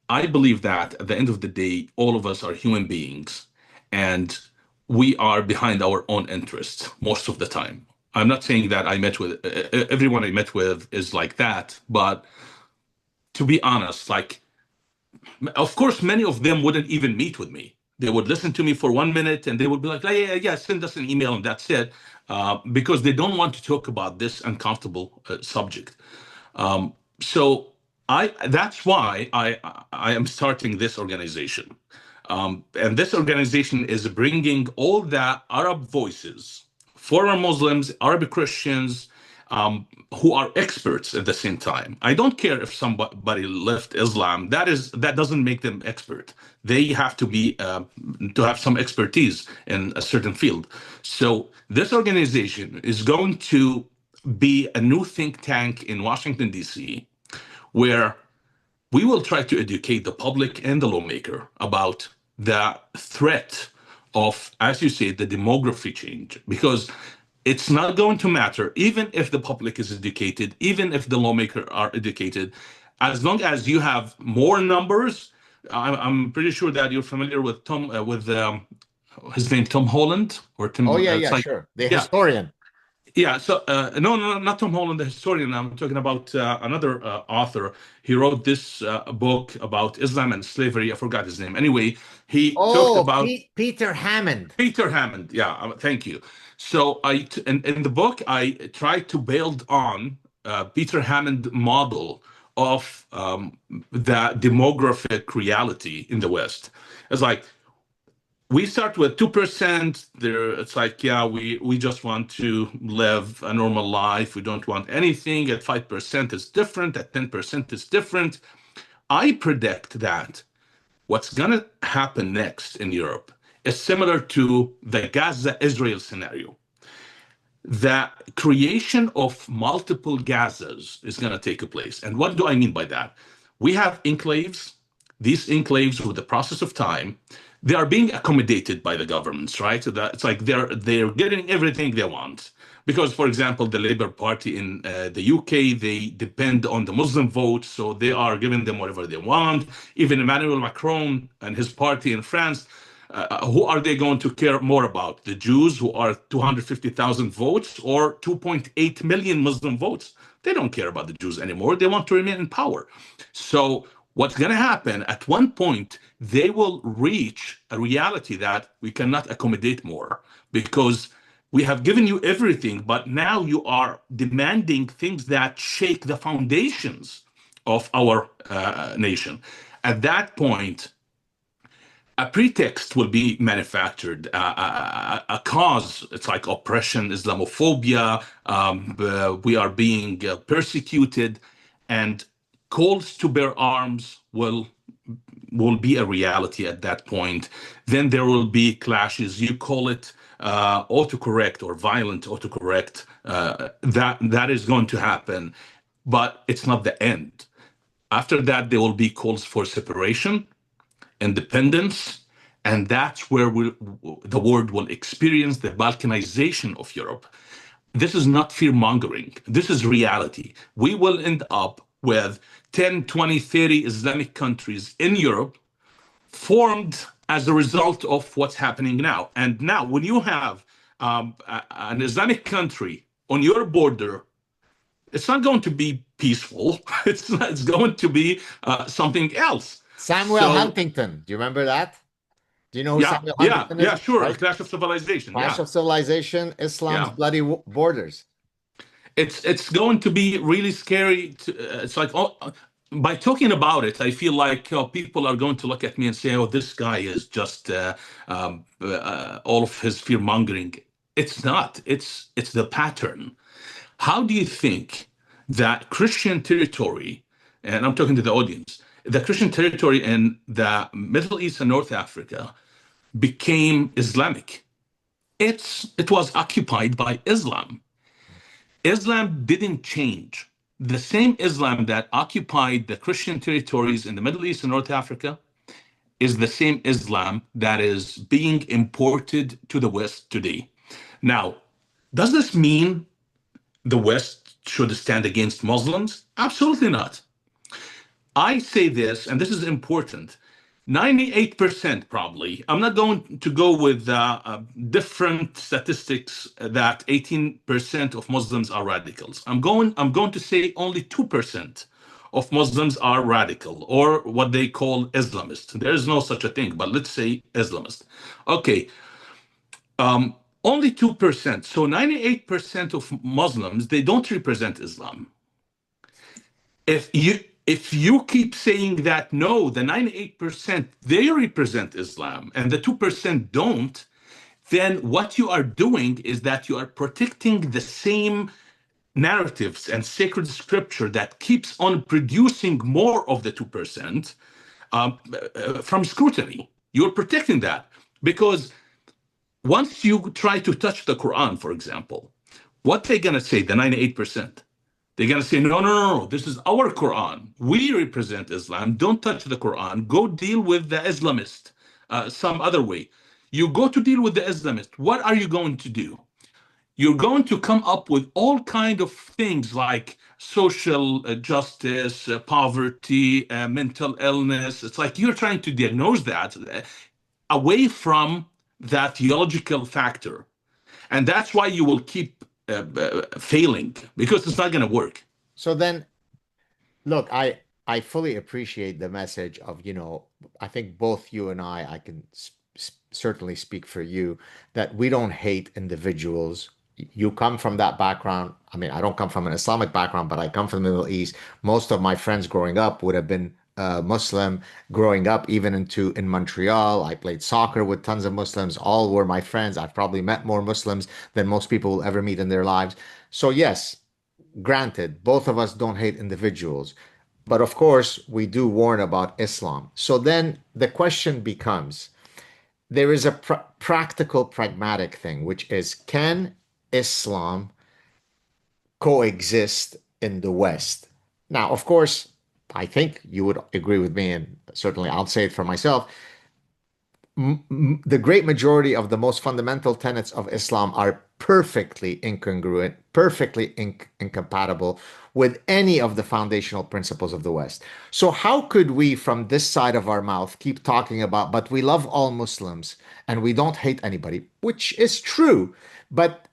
I believe that at the end of the day, all of us are human beings and we are behind our own interests most of the time. I'm not saying that I met with everyone I met with is like that, but to be honest, like, of course, many of them wouldn't even meet with me. They would listen to me for 1 minute and they would be like, yeah, yeah, yeah, send us an email and that's it, because they don't want to talk about this uncomfortable subject. So that's why I am starting this organization. And this organization is bringing all the Arab voices, former Muslims, Arab Christians, who are experts at the same time. I don't care if somebody left Islam. That doesn't make them expert. They have to be to have some expertise in a certain field. So this organization is going to be a new think tank in Washington D.C. where we will try to educate the public and the lawmaker about the threat of, as you say, the demography change, because it's not going to matter, even if the public is educated, even if the lawmakers are educated, as long as you have more numbers. I'm pretty sure that you're familiar with his name, Tom Holland, or Oh, Tim. yeah, It's yeah, like, sure. The yeah, historian. yeah, so no, no, not Tom Holland, the historian. I'm talking about another author. He wrote this book about Islam and slavery. I forgot his name. Anyway, he talked Oh, about Peter Hammond. Peter Hammond. Yeah, thank you. So in the book, I tried to build on Peter Hammond model of the demographic reality in the West. It's like we start with 2%. There, it's like, yeah, we just want to live a normal life. We don't want anything. At 5%, it's different. At 10%, it's different. I predict that what's going to happen next in Europe is similar to the Gaza-Israel scenario. The creation of multiple Gazas is going to take place. And what do I mean by that? We have enclaves. These enclaves, with the process of time, they are being accommodated by the governments, right? So that it's like they're getting everything they want. Because, for example, the Labour Party in the UK, they depend on the Muslim vote, so they are giving them whatever they want. Even Emmanuel Macron and his party in France, who are they going to care more about? The Jews, who are 250,000 votes, or 2.8 million Muslim votes? They don't care about the Jews anymore. They want to remain in power. So what's going to happen at one point, they will reach a reality that we cannot accommodate more, because we have given you everything, but now you are demanding things that shake the foundations of our nation. At that point, a pretext will be manufactured, a cause. It's like oppression, Islamophobia. We are being persecuted, and calls to bear arms will be a reality at that point. Then there will be clashes. You call it autocorrect or violent autocorrect. That is going to happen, but it's not the end. After that, there will be calls for separation, independence, and that's where the world will experience the balkanization of Europe. This is not fear mongering. This is reality. We will end up with 10, 20, 30 Islamic countries in Europe formed as a result of what's happening now. And now, when you have an Islamic country on your border, it's not going to be peaceful. It's going to be something else. Samuel So Huntington. Do you remember that? Do you know who yeah, Samuel yeah, Huntington yeah, is? sure. The Right? clash of civilization. Clash Yeah, of Civilization, Islam's yeah. bloody borders. It's going to be really scary. It's like, oh, by talking about it, I feel like people are going to look at me and say, "Oh, this guy is just all of his fear mongering." It's not. It's the pattern. How do you think that Christian territory, and I'm talking to the audience, the Christian territory in the Middle East and North Africa became Islamic? It was occupied by Islam. Islam didn't change. The same Islam that occupied the Christian territories in the Middle East and North Africa is the same Islam that is being imported to the West today. Now, does this mean the West should stand against Muslims? Absolutely not. I say this, and this is important. 98% probably. I'm not going to go with different statistics that 18% of Muslims are radicals. I'm going to say only 2% of Muslims are radical or what they call Islamist. There is no such a thing, but let's say Islamist. Okay, only 2%. So 98% of Muslims, they don't represent Islam. If you keep saying that no, the 98% they represent Islam and the 2% don't, then what you are doing is that you are protecting the same narratives and sacred scripture that keeps on producing more of the 2% from scrutiny. You're protecting that because once you try to touch the Quran, for example, what they're going to say, the 98%, they're going to say, no, no, no, no, this is our Quran. We represent Islam. Don't touch the Quran. Go deal with the Islamist some other way. You go to deal with the Islamist. What are you going to do? You're going to come up with all kind of things like social justice, poverty, mental illness. It's like you're trying to diagnose that away from that theological factor. And that's why you will keep failing because it's not going to work. So then, look, I fully appreciate the message of, I think both you and I can certainly speak for you that we don't hate individuals. You come from that background. I mean, I don't come from an Islamic background, but I come from the Middle East. Most of my friends growing up would have been Muslim. Growing up, even in Montreal, I played soccer with tons of Muslims. All were my friends. I've probably met more Muslims than most people will ever meet in their lives. So yes, granted, both of us don't hate individuals, but of course, we do warn about Islam. So then the question becomes, there is a practical, pragmatic thing, which is, can Islam coexist in the West? Now, of course, I think you would agree with me, and certainly I'll say it for myself. The great majority of the most fundamental tenets of Islam are perfectly incongruent, perfectly incompatible with any of the foundational principles of the West. So, how could we, from this side of our mouth, keep talking about, but we love all Muslims and we don't hate anybody, which is true. But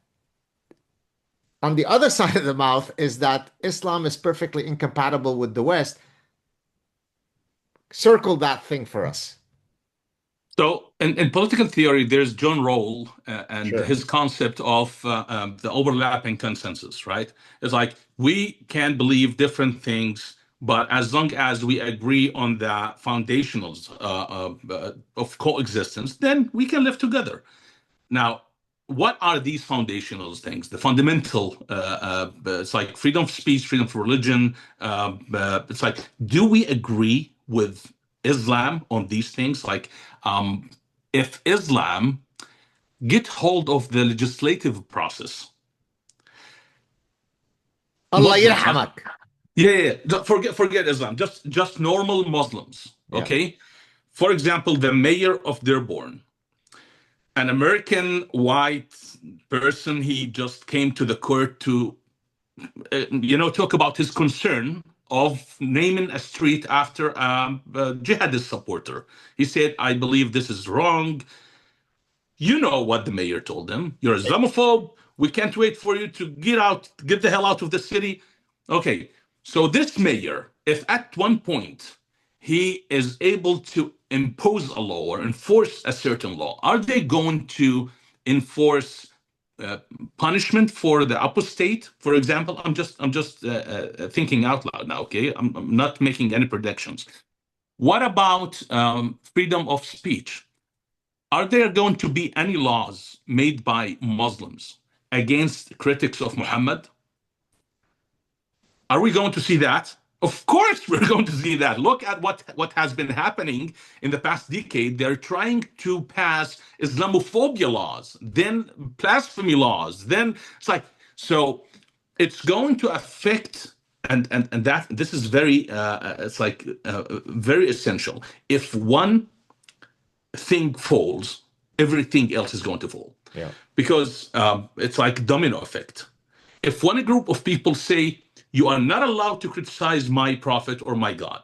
on the other side of the mouth is that Islam is perfectly incompatible with the West. Circle that thing for us. So, in political theory, there's John Rawls and Sure. his concept of the overlapping consensus, right? It's like we can believe different things, but as long as we agree on the foundationals of coexistence, then we can live together. Now, what are these foundational things? The fundamental, it's like freedom of speech, freedom of religion. It's like, do we agree with Islam on these things? Like, if Islam get hold of the legislative process, Allah Muslims, yarhamak. yeah, yeah, yeah. Forget Islam, just normal Muslims, Yeah. okay? For example, the mayor of Dearborn, an American white person, he just came to the court to, talk about his concern of naming a street after a jihadist supporter. He said, I believe this is wrong. You know what the mayor told him. You're Islamophobe. We can't wait for you to get the hell out of the city. Okay, so this mayor, if at one point he is able to impose a law or enforce a certain law, are they going to enforce uh, punishment for the apostate? For example, I'm just thinking out loud now. Okay, I'm not making any predictions. What about freedom of speech? Are there going to be any laws made by Muslims against critics of Muhammad? Are we going to see that? Of course, we're going to see that. Look at what has been happening in the past decade. They're trying to pass Islamophobia laws, then blasphemy laws, then it's like so. It's going to affect, and that this is very it's like very essential. If one thing falls, everything else is going to fall. Yeah. Because it's like domino effect. If one group of people say, you are not allowed to criticize my prophet or my God,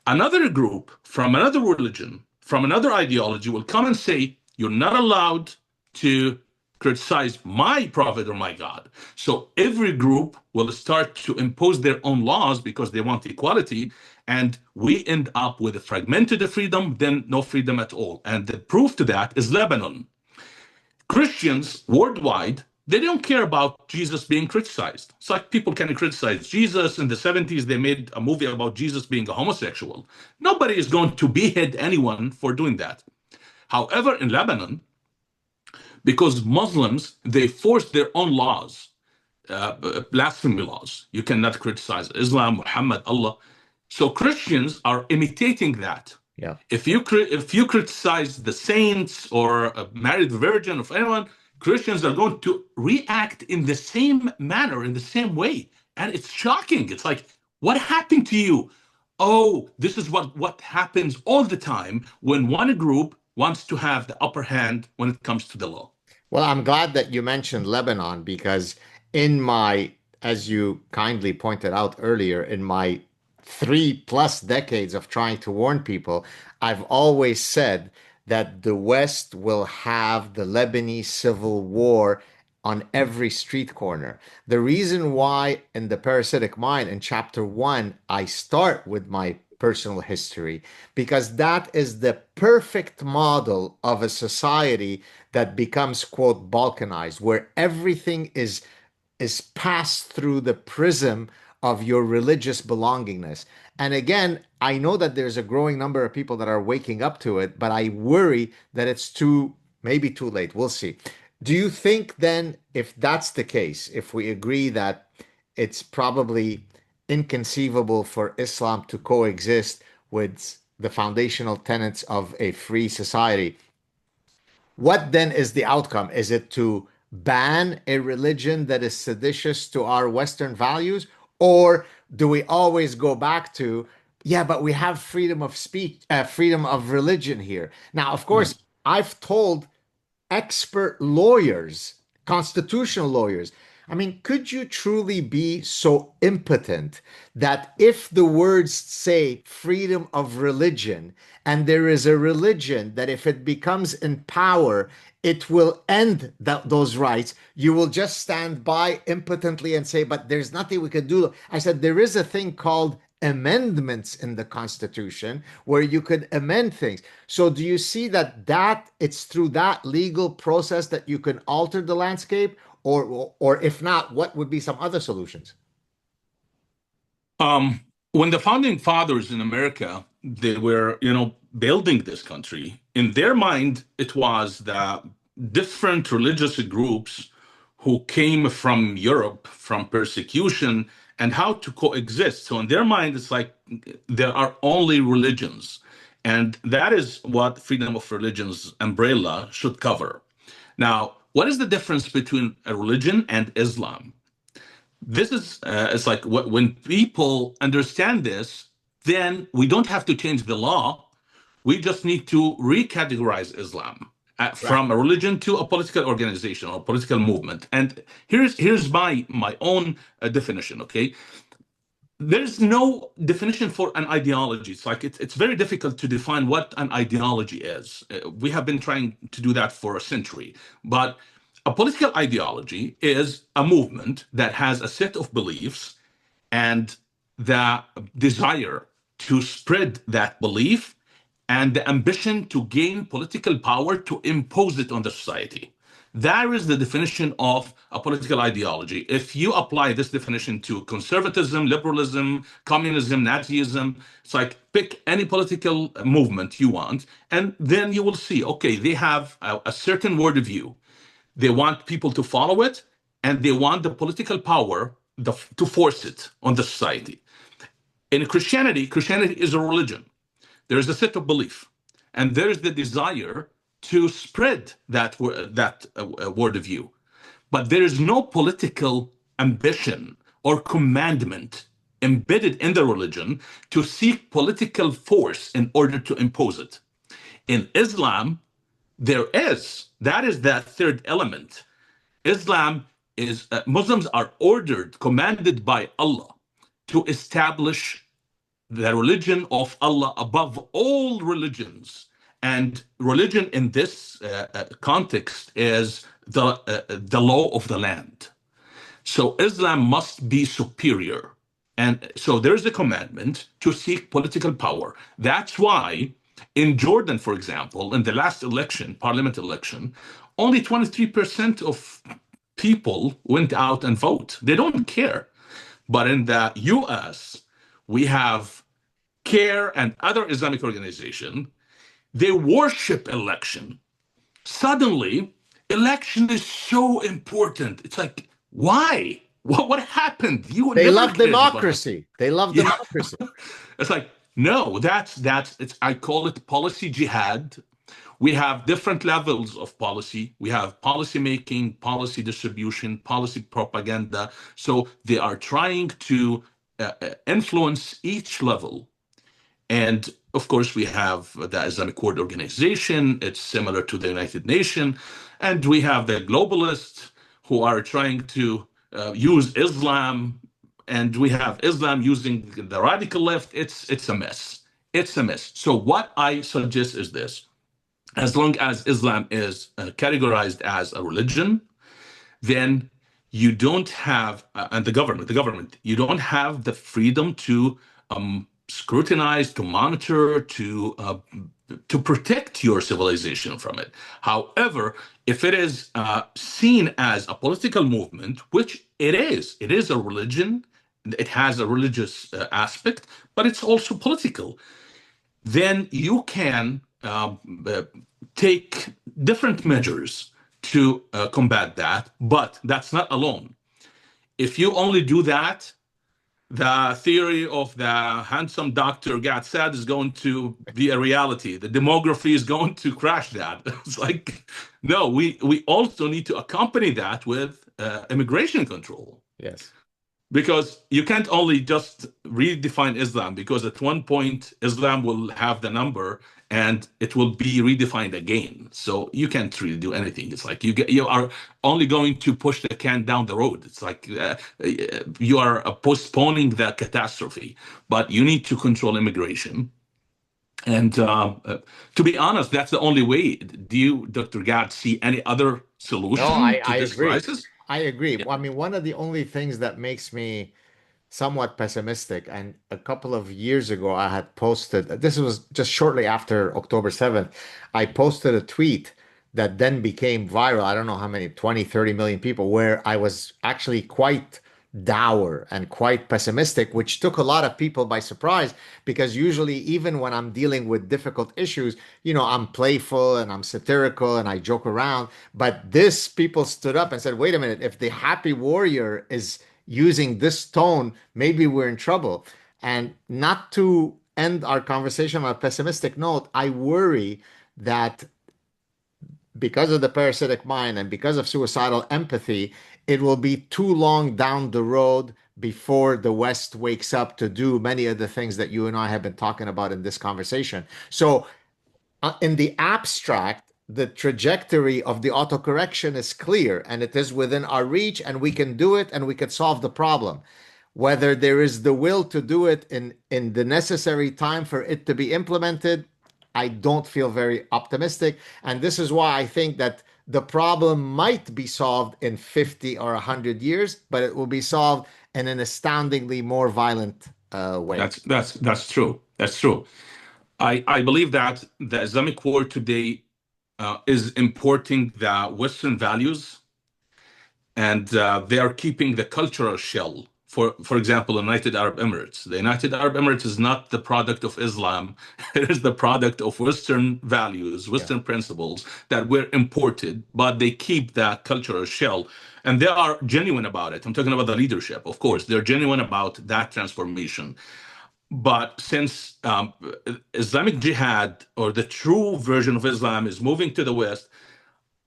another group from another religion, from another ideology will come and say, you're not allowed to criticize my prophet or my God. So every group will start to impose their own laws because they want equality. And we end up with a fragmented freedom, then no freedom at all. And the proof to that is Lebanon. Christians worldwide, they don't care about Jesus being criticized. It's like people can criticize Jesus. In the 70s, they made a movie about Jesus being a homosexual. Nobody is going to behead anyone for doing that. However, in Lebanon, because Muslims, they forced their own laws, blasphemy laws. You cannot criticize Islam, Muhammad, Allah. So Christians are imitating that. Yeah. If you criticize the saints or a married virgin of anyone, Christians are going to react in the same manner, in the same way, and it's shocking. It's like, what happened to you? Oh, this is what happens all the time when one group wants to have the upper hand when it comes to the law. Well, I'm glad that you mentioned Lebanon because in my, as you kindly pointed out earlier, in my 3+ decades of trying to warn people, I've always said that the West will have the Lebanese civil war on every street corner. The reason why in the parasitic mind in chapter 1, I start with my personal history, because that is the perfect model of a society that becomes, quote, balkanized, where everything is passed through the prism of your religious belongingness. And again, I know that there's a growing number of people that are waking up to it, but I worry that it's maybe too late. We'll see. Do you think then, if that's the case, if we agree that it's probably inconceivable for Islam to coexist with the foundational tenets of a free society, what then is the outcome? Is it to ban a religion that is seditious to our Western values? Or do we always go back to, yeah, but we have freedom of speech, freedom of religion here? Now, of Mm. course, I've told expert lawyers, constitutional lawyers. I mean, could you truly be so impotent that if the words say freedom of religion, and there is a religion that if it becomes in power, it will end those rights, you will just stand by impotently and say, but there's nothing we can do? I said, there is a thing called amendments in the Constitution where you could amend things. So do you see that it's through that legal process that you can alter the landscape, or if not, what would be some other solutions? When the founding fathers in America, they were, building this country, in their mind, it was the different religious groups who came from Europe, from persecution, and how to coexist. So in their mind, it's like there are only religions. And that is what freedom of religions umbrella should cover. Now, what is the difference between a religion and Islam? This is it's like when people understand this, then we don't have to change the law. We just need to recategorize Islam Right. from a religion to a political organization or political movement. And here's my own definition. Okay, there's no definition for an ideology. It's like it's very difficult to define what an ideology is. We have been trying to do that for a century. But a political ideology is a movement that has a set of beliefs and the desire to spread that belief and the ambition to gain political power to impose it on the society. That is the definition of a political ideology. If you apply this definition to conservatism, liberalism, communism, Nazism, it's like pick any political movement you want, and then you will see, okay, they have a certain worldview. They want people to follow it, and they want the political power to force it on the society. In Christianity, Christianity is a religion. There is a set of belief, and there is the desire to spread that word of view. But there is no political ambition or commandment embedded in the religion to seek political force in order to impose it. In Islam, that is that third element. Islam is, Muslims are ordered, commanded by Allah to establish the religion of Allah above all religions. And religion in this context is the law of the land. So Islam must be superior. And so there's a commandment to seek political power. That's why in Jordan, for example, in the last election, parliament election, only 23% of people went out and vote. They don't care. But in the US, we have CARE and other Islamic organization. They worship election. Suddenly, election is so important. It's like, why? What happened? You They never love cared about it. democracy. They love Yeah. democracy. It's like, no, that's it's I call it policy jihad. We have different levels of policy. We have policy making, policy distribution, policy propaganda. So they are trying to influence each level. And of course, we have the Islamic World Organization. It's similar to the United Nations. And we have the globalists who are trying to use Islam. And we have Islam using the radical left. It's a mess. It's a mess. So what I suggest is this. As long as Islam is categorized as a religion, then you don't have, and the government, you don't have the freedom to scrutinize, to monitor, to protect your civilization from it. However, if it is seen as a political movement, which it is a religion, it has a religious aspect, but it's also political, then you can take different measures to combat that, but that's not alone. If you only do that, the theory of the handsome doctor got Saad is going to be a reality. The demography is going to crash that. It's like, no, we also need to accompany that with immigration control. Yes. Because you can't only just redefine Islam, because at one point Islam will have the number and it will be redefined again. So you can't really do anything. It's like you are only going to push the can down the road. It's like you are postponing the catastrophe. But you need to control immigration. And to be honest, that's the only way. Do you, Dr. Gad, see any other No, solution to I this agree. crisis? I agree. Yeah. Well, I mean, one of the only things that makes me somewhat pessimistic, and a couple of years ago, I had posted, this was just shortly after October 7th, I posted a tweet that then became viral. I don't know how many, 20, 30 million people, where I was actually quite dour and quite pessimistic, which took a lot of people by surprise because usually, even when I'm dealing with difficult issues, I'm playful and I'm satirical and I joke around. But this, people stood up and said, wait a minute, if the happy warrior is using this tone, maybe we're in trouble. And not to end our conversation on a pessimistic note, I worry that because of the parasitic mind and because of suicidal empathy, it will be too long down the road before the West wakes up to do many of the things that you and I have been talking about in this conversation. So, in the abstract, the trajectory of the autocorrection is clear and it is within our reach, and we can do it and we can solve the problem. Whether there is the will to do it in the necessary time for it to be implemented, I don't feel very optimistic. And this is why I think that the problem might be solved in 50 or 100 years, but it will be solved in an astoundingly more violent way. That's true. That's true. I believe that the Islamic world today is importing the Western values, and they are keeping the cultural shell. For example, the United Arab Emirates. The United Arab Emirates is not the product of Islam. It is the product of Western values, Yeah. Western principles that were imported, but they keep that cultural shell. And they are genuine about it. I'm talking about the leadership, of course. They're genuine about that transformation. But since Islamic Jihad, or the true version of Islam, is moving to the West,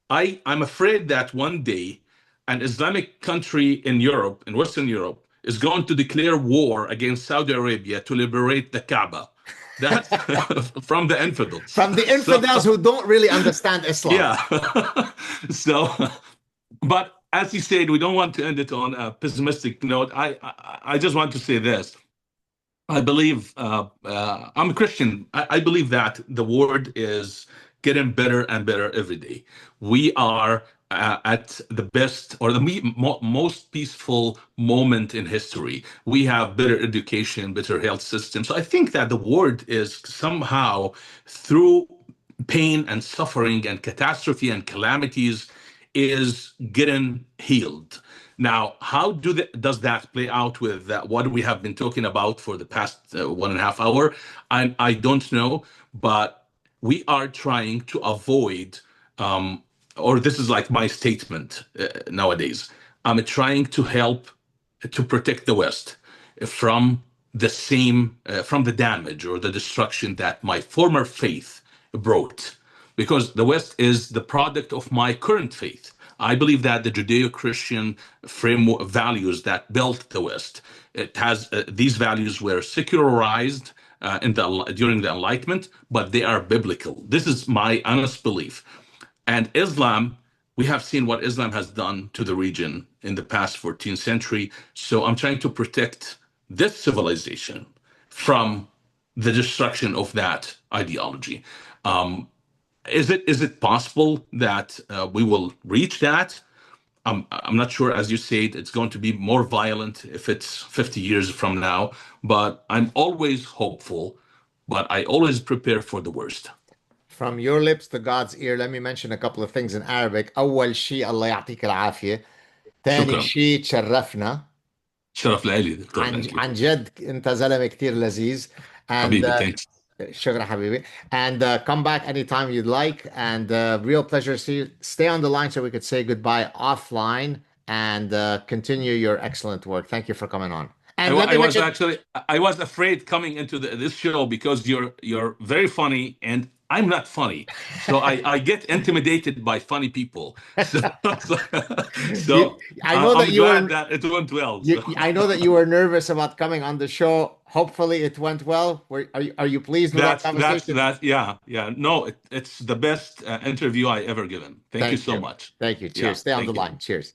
I'm afraid that one day an Islamic country in Europe, in Western Europe, is going to declare war against Saudi Arabia to liberate the Kaaba. That's from the infidels. From the So infidels who don't really understand Islam. yeah. So, but as you said, we don't want to end it on a pessimistic note. I just want to say this. I believe I'm a Christian. I believe that the world is getting better and better every day. We are at the best or the most peaceful moment in history. We have better education, better health system. So I think that the world is somehow through pain and suffering and catastrophe and calamities is getting healed. Now, how does that play out with what we have been talking about for the past 1.5 hours? I don't know, but we are trying to avoid, or this is like my statement nowadays. I'm trying to help to protect the West from from the damage or the destruction that my former faith brought, because the West is the product of my current faith. I believe that the Judeo-Christian framework values that built the West, it has these values were secularized during the Enlightenment, but they are biblical. This is my honest belief. And Islam, we have seen what Islam has done to the region in the past 14th century. So I'm trying to protect this civilization from the destruction of that ideology. Um, is it possible that we will reach that? I'm not sure. As you said, it's going to be more violent if it's 50 years from now. But I'm always hopeful. But I always prepare for the worst. From your lips to God's ear, let me mention a couple of things in Arabic. أول شيء الله يعطيك العافية. ثاني شكرا. شيء تشرفنا. شرف لي دكتور. عن Thank you. عن جد انت زلمة كتير لذيذ. And حبيبي. Thanks. شكرا حبيبي. And come back anytime you'd like. And real pleasure to see you. Stay on the line so we could say goodbye offline and continue your excellent work. Thank you for coming on. And let me I was mention, actually I was afraid coming into this show because you're very funny and I'm not funny, so I get intimidated by funny people. So, so, you, so I know that I'm you glad were that it went well. So I know that you were nervous about coming on the show. Hopefully it went well. Are you pleased with our conversation? yeah. No, it's the best interview I ever given. Thank you Thank so you. much. Thank you. Yeah, Cheers. Stay on the thank you. line. Cheers.